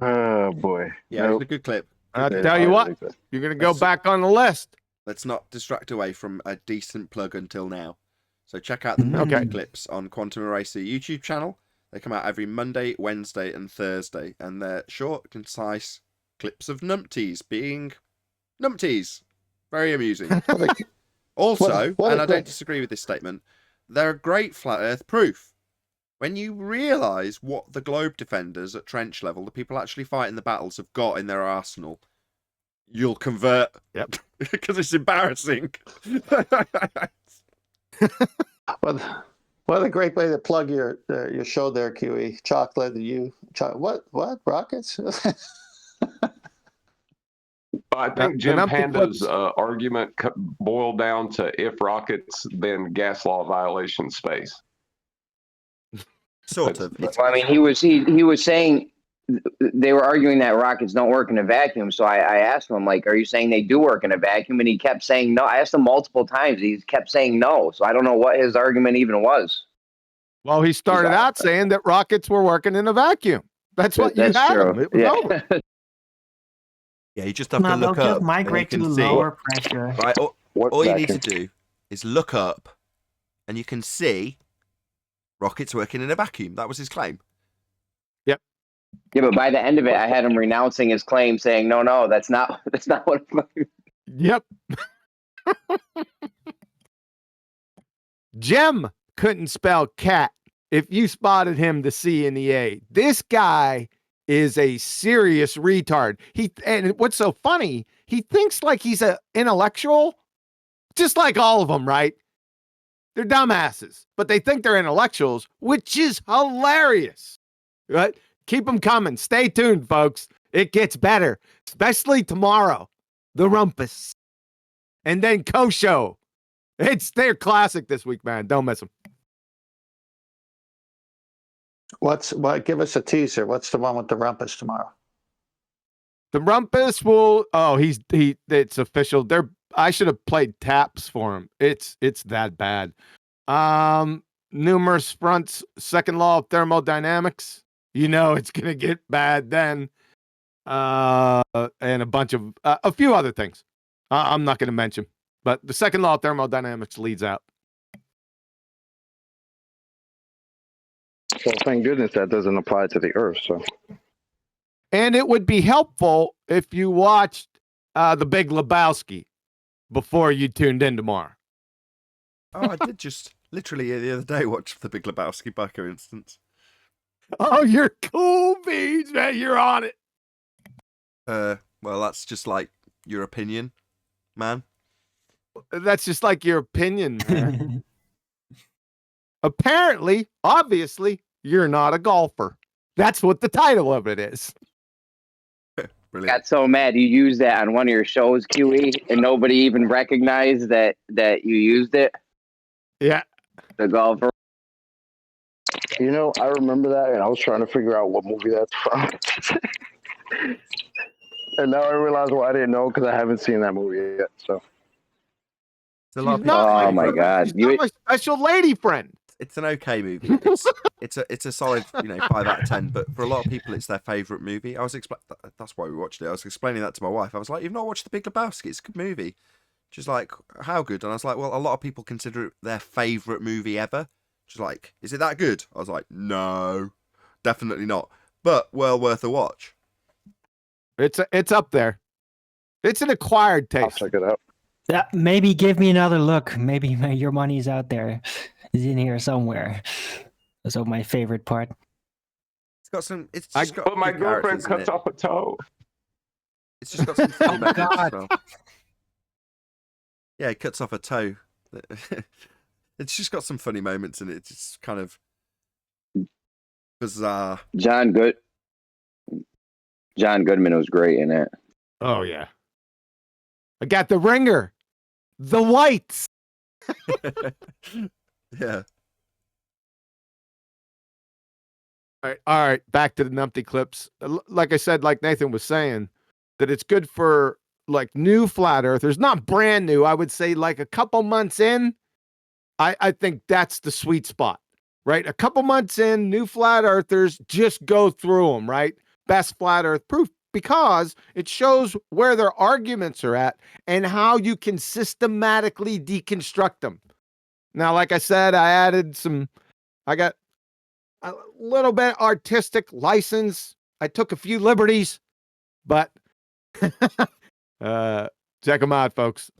Oh boy. Yeah, it was a good clip. I'll Good tell clip. you what, you're going to go back on the list. Let's not distract away from a decent plug until now. So check out the numpty clips on Quantum Eraser YouTube channel. They come out every Monday, Wednesday, and Thursday, and they're short, concise clips of numpties being numpties. Very amusing. Also, and I don't disagree with this statement, they're a great flat Earth proof. When you realise what the globe defenders at trench level, the people actually fighting the battles, have got in their arsenal, you'll convert. Yep. Because it's embarrassing. What a great way to plug your show there, QE. Chocolate, what rockets? I think Jim Panda's argument boiled down to if rockets, then gas law violation space. Sort of. Well, I mean, he was saying they were arguing that rockets don't work in a vacuum. So I asked him, like, are you saying they do work in a vacuum? And he kept saying no. I asked him multiple times. He kept saying no. So I don't know what his argument even was. Well, he started out saying that rockets were working in a vacuum. That's what you had him. It was over. Yeah, you just have to look they'll up. just migrate and you to can see. lower pressure. Right, all you need to do is look up, and you can see rockets working in a vacuum. That was his claim. Yep. Yeah, but by the end of it, I had him renouncing his claim, saying, "No, that's not what." Yep. Jim couldn't spell cat if you spotted him the C and the A. This guy is a serious retard. And what's so funny, he thinks like he's an intellectual, just like all of them, right? They're dumbasses, but they think they're intellectuals, which is hilarious. Right? Keep them coming. Stay tuned, folks. It gets better, especially tomorrow. The Rumpus. And then Kosho. It's their classic this week, man. Don't miss them. Give us a teaser. What's the one with the Rumpus tomorrow? The Rumpus will. It's official. I should have played taps for him. It's that bad. Numerous fronts. Second law of thermodynamics. You know it's gonna get bad then. And a bunch of a few other things. I'm not gonna mention, but the second law of thermodynamics leads out. Well, thank goodness that doesn't apply to the Earth. So, and it would be helpful if you watched The Big Lebowski before you tuned in tomorrow. Oh, I did just literally the other day watch The Big Lebowski by coincidence. Oh, you're cool, Beans, man. You're on it. Well, that's just like your opinion, man. That's just like your opinion, man. Apparently, obviously, you're not a golfer. That's what the title of it is. Brilliant. Got so mad you used that on one of your shows, QE, and nobody even recognized that you used it. Yeah. The golfer. you know, I remember that, and I was trying to figure out what movie that's from. And now I realize why I didn't know, because I haven't seen that movie yet. So. Oh my God! She's not my special lady friend. It's an okay movie. It's a solid 5 out of 10. But for a lot of people, it's their favourite movie. That's why we watched it. I was explaining that to my wife. I was like, "You've not watched The Big Lebowski? It's a good movie." She's like, "How good?" And I was like, "Well, a lot of people consider it their favourite movie ever." She's like, "Is it that good?" I was like, "No, definitely not. But well worth a watch." It's up there. It's an acquired taste. I'll check it out. Yeah, maybe give me another look. Maybe your money's out there. It's in here somewhere. So my favorite part. It's got some. It's just got. But my good girlfriend characters in cuts it. off a toe. It's just got some funny Oh, moments as God. well. Yeah, he cuts off a toe. It's just got some funny moments in it. It's just kind of bizarre. John Goodman was great in it. Oh yeah. I got the ringer, the whites. Yeah. All right. Back to the numpty clips. Like I said, like Nathan was saying, that it's good for like new flat earthers, not brand new. I would say like a couple months in. I think that's the sweet spot, right? A couple months in, new flat earthers, just go through them, right? Best flat earth proof, because it shows where their arguments are at and how you can systematically deconstruct them. Now, like I said, I got a little bit artistic license. I took a few liberties, but check them out, folks.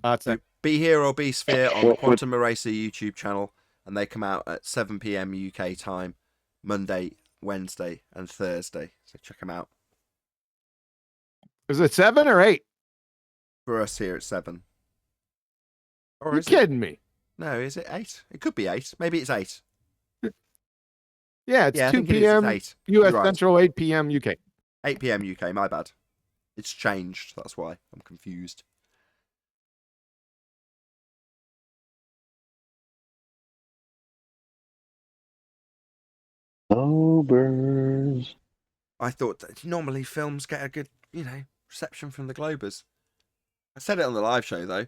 Be Here or Be Sphere on the Quantum Eraser YouTube channel, and they come out at 7 p.m. UK time, Monday, Wednesday, and Thursday. So check them out. Is it 7 or 8? For us here, it's 7. Or You're kidding me? No, is it 8? It could be 8. Maybe it's 8. Yeah, it's I 2 think it is. p.m. It's 8. US You're right. Central, 8 p.m. UK. 8 p.m. UK, my bad. It's changed, that's why I'm confused. Globers. I thought that normally films get a good, reception from the Globers. I said it on the live show, though.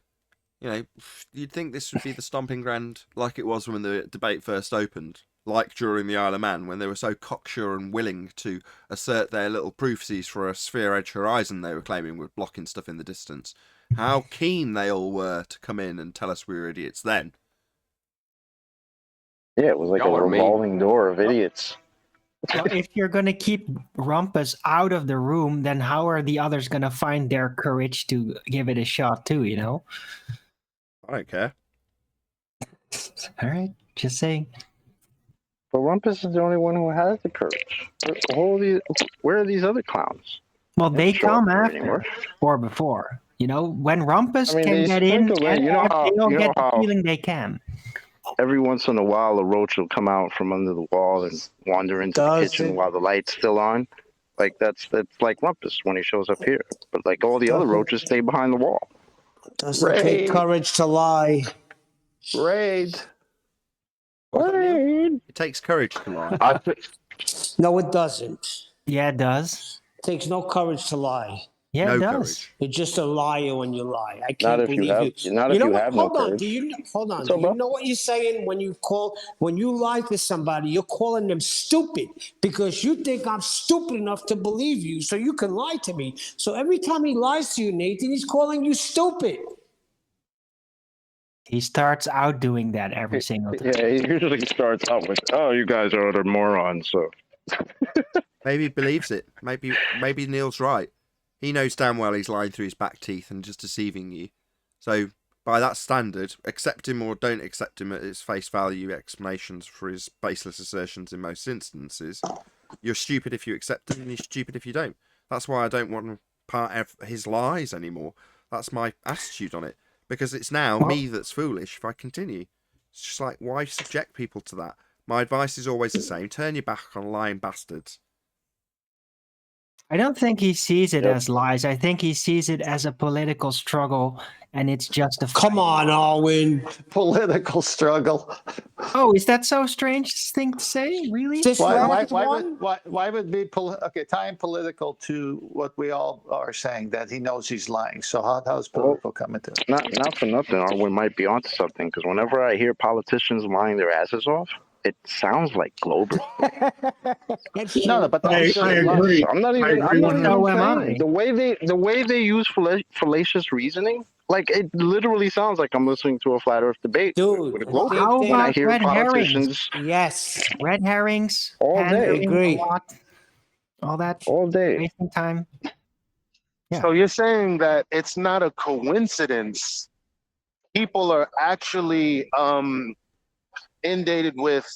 You'd think this would be the stomping ground like it was when the debate first opened, like during the Isle of Man, when they were so cocksure and willing to assert their little proofsies for a sphere-edge horizon they were claiming were blocking stuff in the distance. How keen they all were to come in and tell us we were idiots then. Yeah, it was like a revolving door of idiots. Well, if you're going to keep Rumpus out of the room, then how are the others going to find their courage to give it a shot too, I don't care. All right, just saying. But Rumpus is the only one who has the courage. Where are these other clowns? Well, they come after anymore. or before. When Rumpus I mean, can they get in, sprinkle in, and you know if how- they don't you know get the how- feeling they can. Every once in a while, a roach will come out from under the wall and wander into the kitchen while the light's still on. Like that's like Rumpus when he shows up here. But like all the other roaches stay behind the wall. Doesn't take courage to lie. Raid. It takes courage to lie. No, it doesn't. Yeah, it does. It takes no courage to lie. Yeah, No it does. courage. You're just a liar when you lie. I Not can't if you believe have- you. not if know you what? have no Hold on. courage. Hold on. What's Do up, you bro? know what you're saying when you lie to somebody? You're calling them stupid because you think I'm stupid enough to believe you, so you can lie to me. So every time he lies to you, Nathan, he's calling you stupid. He starts out doing that every single time. Yeah, he usually starts out with, "Oh, you guys are utter morons." So Maybe he believes it. Maybe Neil's right. He knows damn well he's lying through his back teeth and just deceiving you. So, by that standard, accept him or don't accept him at his face value explanations for his baseless assertions in most instances. You're stupid if you accept him, and you're stupid if you don't. That's why I don't want to part of his lies anymore. That's my attitude on it. Because it's now me that's foolish if I continue. It's just like, why subject people to that? My advice is always the same. Turn your back on lying bastards. I don't think he sees it as lies. I think he sees it as a political struggle, and it's justified. Come on, Owen. Political struggle. Oh, is that so strange thing to say? Really? Why would be tying political to what we all are saying, that he knows he's lying? So how's political coming to it? not for nothing, Arwen might be onto something. Because whenever I hear politicians lying their asses off, it sounds like Glober. No, but I agree. I'm not even am saying. The way they use fallacious reasoning, like it literally sounds like I'm listening to a flat Earth debate with a Glober. How And I about hear red politicians herrings? Yes. Red herrings. All day. pandering, Agree. All that. all day. Wasting time. Yeah. So you're saying that it's not a coincidence. People are actually inundated with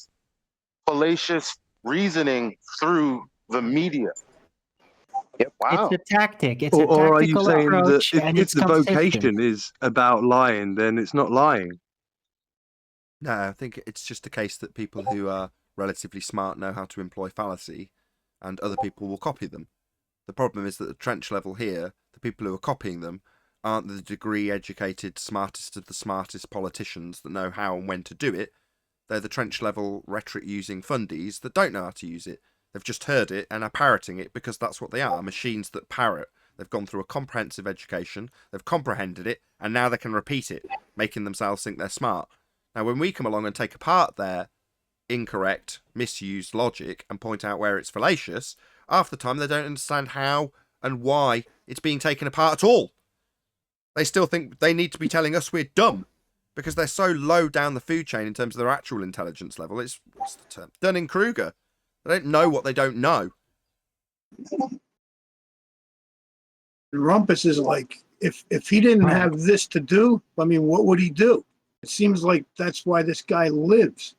fallacious reasoning through the media. Yep. Wow. It's a tactic. It's a Or are you tactical saying that approach, and if it's the consistent. vocation is about lying, then it's not lying? No, I think it's just a case that people who are relatively smart know how to employ fallacy, and other people will copy them. The problem is that at the trench level here, the people who are copying them aren't the degree educated smartest of the smartest politicians that know how and when to do it. They're the trench level rhetoric using fundies that don't know how to use it. They've just heard it and are parroting it because that's what they are, machines that parrot. They've gone through a comprehensive education, they've comprehended it, and now they can repeat it, making themselves think they're smart. Now, when we come along and take apart their incorrect, misused logic and point out where it's fallacious, half the time they don't understand how and why it's being taken apart at all. They still think they need to be telling us we're dumb because they're so low down the food chain in terms of their actual intelligence level. It's, what's the term? Dunning-Kruger. They don't know what they don't know. Rumpus is like, if he didn't have this to do, I mean, what would he do? It seems like that's why this guy lives.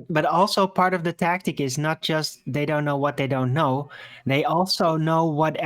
But also part of the tactic is not just they don't know what they don't know. They also know what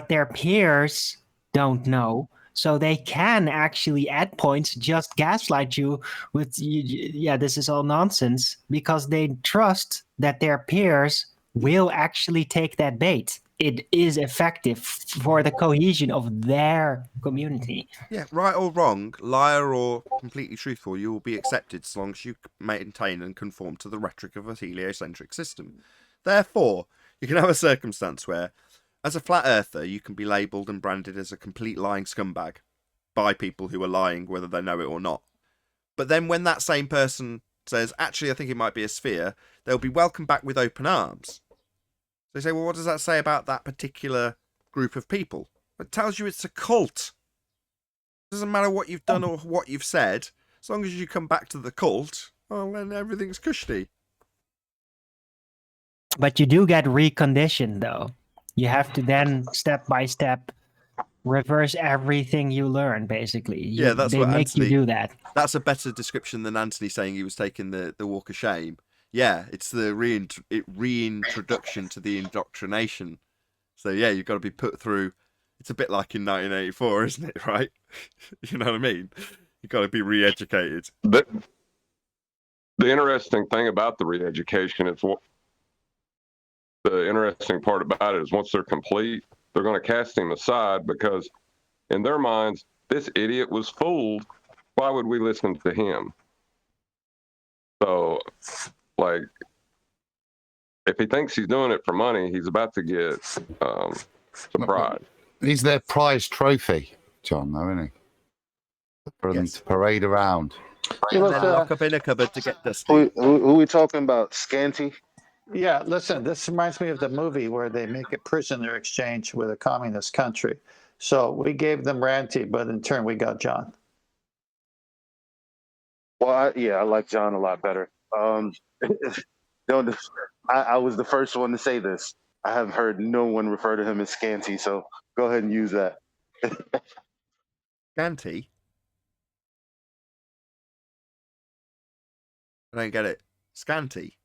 their peers don't know. So they can actually at points just gaslight you with, yeah, this is all nonsense, because they trust that their peers will actually take that bait. It is effective for the cohesion of their community. Yeah, right or wrong, liar or completely truthful, you will be accepted so long as you maintain and conform to the rhetoric of a heliocentric system. Therefore, you can have a circumstance where, as a flat earther, you can be labelled and branded as a complete lying scumbag by people who are lying, whether they know it or not. But then when that same person says, actually, I think it might be a sphere, they'll be welcomed back with open arms. They say, well, what does that say about that particular group of people? It tells you it's a cult. It doesn't matter what you've done or what you've said. As long as you come back to the cult, well, then everything's cushy. But you do get reconditioned, though. You have to then, step by step, reverse everything you learn, basically. Yeah, that's they what make Anthony, you do that. That's a better description than Anthony saying he was taking the walk of shame. Yeah, it's the reintroduction to the indoctrination. So yeah, you've got to be put through. It's a bit like in 1984, isn't it? Right? You know what I mean? You've got to be re-educated. The interesting thing about the re-education is the interesting part about it is once they're complete, they're going to cast him aside because in their minds, this idiot was fooled. Why would we listen to him? So, like, if he thinks he's doing it for money, he's about to get some pride. He's their prize trophy, John, though, isn't he? For them to parade around. And then lock up in a cupboard to get dusty. Who we talking about? Scanty? Yeah, listen, this reminds me of the movie where they make a prisoner exchange with a communist country. So we gave them Ranty, but in turn we got John. Well, I like John a lot better. I was the first one to say this. I have heard no one refer to him as Scanty, so go ahead and use that. Scanty? I don't get it. Scanty?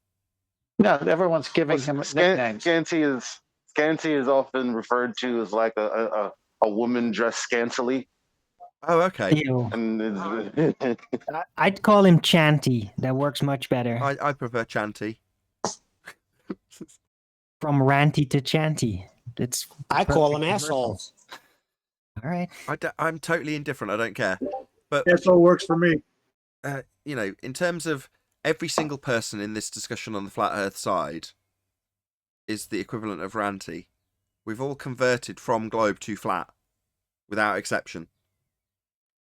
No, everyone's giving him nicknames. Scanty is often referred to as like a woman dressed scantily. Oh, okay. Ew. And I'd call him Chanty. That works much better. I prefer Chanty. From ranty to chanty. I call him assholes. All right. I'm totally indifferent. I don't care. But That's all works for me. You know, in terms of every single person in this discussion on the flat Earth side is the equivalent of ranty. We've all converted from globe to flat, without exception.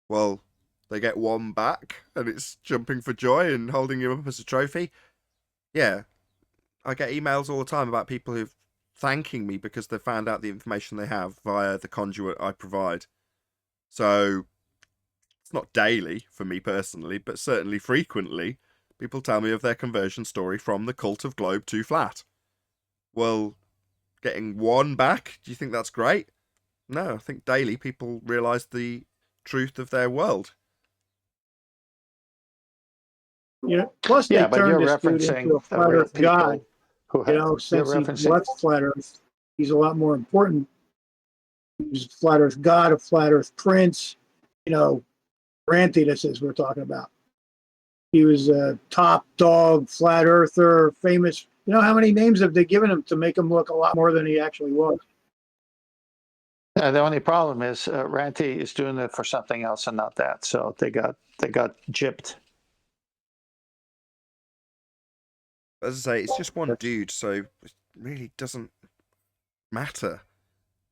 Well, they get one back, and it's jumping for joy and holding him up as a trophy. Yeah, I get emails all the time about people who've thanking me because they found out the information they have via the conduit I provide. So it's not daily for me personally, but certainly frequently, people tell me of their conversion story from the cult of globe to flat. Well, getting one back, do you think that's great? No, I think daily people realise the truth of their world. Yeah. Plus, they turned this dude into a flat Earth god. Since he left flat Earth, he's a lot more important. He's a flat Earth god, a flat Earth prince. Ranty, this is we're talking about. He was a top dog, flat earther, famous. You know how many names have they given him to make him look a lot more than he actually was? The only problem is Ranty is doing it for something else and not that. So they got gypped. As I say, it's just one dude, so it really doesn't matter.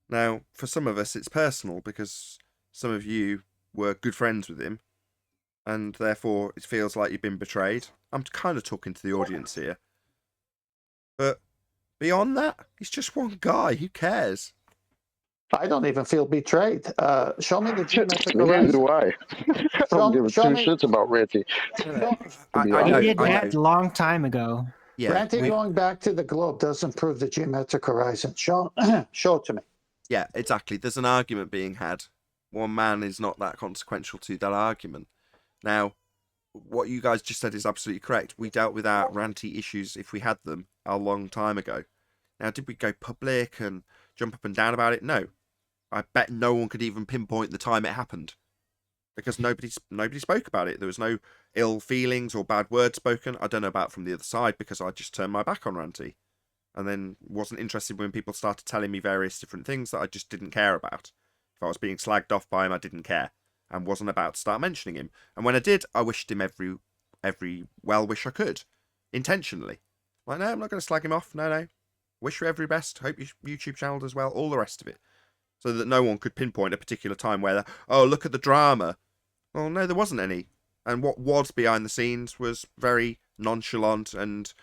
Now, for some of us, it's personal because some of you were good friends with him, and therefore it feels like you've been betrayed. I'm kind of talking to the audience here. But beyond that, he's just one guy. Who cares? I don't even feel betrayed. Show me the geometric Neither horizon. do I. I don't give two shits about Ranty. He did that a long time ago. Yeah, Ranty going back to the globe doesn't prove the geometric horizon. Show it to me. Yeah, exactly. There's an argument being had. One man is not that consequential to that argument. Now, what you guys just said is absolutely correct. We dealt with our ranty issues, if we had them, a long time ago. Now, did we go public and jump up and down about it? No. I bet no one could even pinpoint the time it happened, because nobody spoke about it. There was no ill feelings or bad words spoken. I don't know about from the other side, because I just turned my back on ranty, and then wasn't interested when people started telling me various different things that I just didn't care about. If I was being slagged off by him, I didn't care, and wasn't about to start mentioning him. And when I did, I wished him every well wish I could, intentionally. Like, no, I'm not going to slag him off. No. Wish you every best. Hope your YouTube channel does well. All the rest of it. So that no one could pinpoint a particular time where, oh, look at the drama. Well, no, there wasn't any. And what was behind the scenes was very nonchalant and,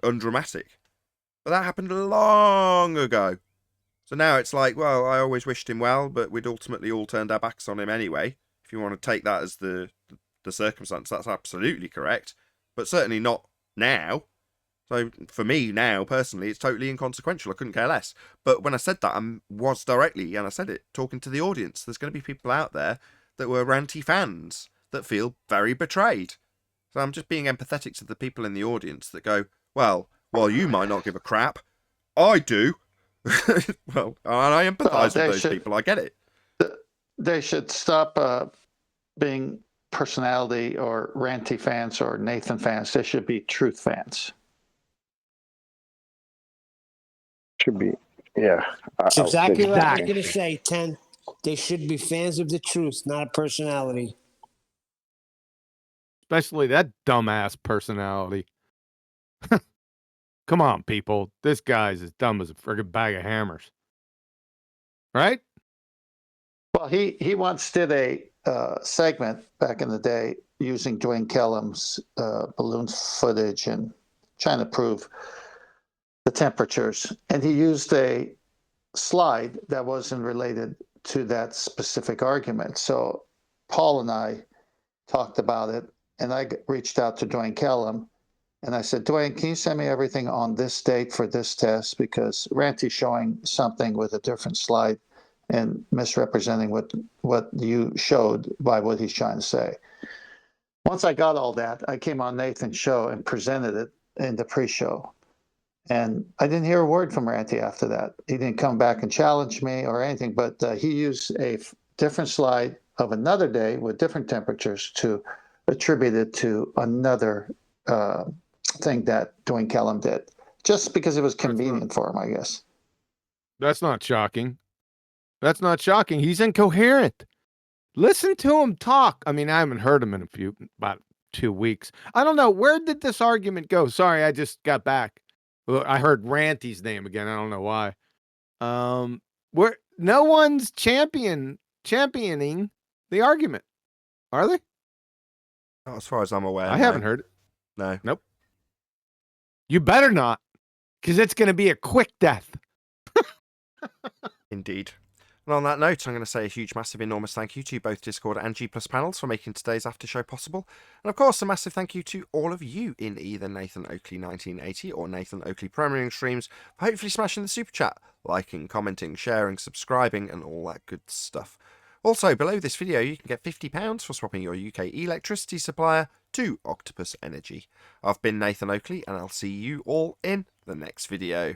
undramatic. But that happened long ago. So now it's like, well, I always wished him well, but we'd ultimately all turned our backs on him anyway. If you want to take that as the circumstance, that's absolutely correct. But certainly not now. So for me now, personally, it's totally inconsequential. I couldn't care less. But when I said that, I was directly, and I said it, talking to the audience. There's going to be people out there that were ranty fans that feel very betrayed. So I'm just being empathetic to the people in the audience that go, well, while you might not give a crap, I do. Well, and I empathise with those people. I get it. They should stop being personality or ranty fans or Nathan fans. They should be truth fans. Should be, yeah. It's exactly what I was going to say, 10. They should be fans of the truth, not a personality. Especially that dumbass personality. Come on, people. This guy's as dumb as a friggin' bag of hammers. Right? Well, he once did a segment back in the day using Dwayne Kellum's balloon footage and trying to prove the temperatures. And he used a slide that wasn't related to that specific argument. So Paul and I talked about it, and I reached out to Dwayne Kellum, and I said, Dwayne, can you send me everything on this date for this test? Because Ranty's showing something with a different slide and misrepresenting what you showed by what he's trying to say. Once I got all that, I came on Nathan's show and presented it in the pre-show. And I didn't hear a word from Ranty after that. He didn't come back and challenge me or anything, but he used a different slide of another day with different temperatures to attribute it to another thing that Dwayne Kellum did, just because it was convenient for him, I guess. That's not shocking. That's not shocking. He's incoherent. Listen to him talk. I mean, I haven't heard him in about 2 weeks. I don't know. Where did this argument go? Sorry, I just got back. I heard Ranty's name again. I don't know why. Where no one's championing the argument, are they? Not as far as I'm aware. I haven't heard it. No. Nope. You better not, because it's going to be a quick death. Indeed. And on that note, I'm going to say a huge, massive, enormous thank you to both Discord and G+ panels for making today's after show possible. And of course, a massive thank you to all of you in either Nathan Oakley 1980 or Nathan Oakley premiering streams for hopefully smashing the super chat, liking, commenting, sharing, subscribing, and all that good stuff. Also, below this video, you can get £50 for swapping your UK electricity supplier to Octopus Energy. I've been Nathan Oakley, and I'll see you all in the next video.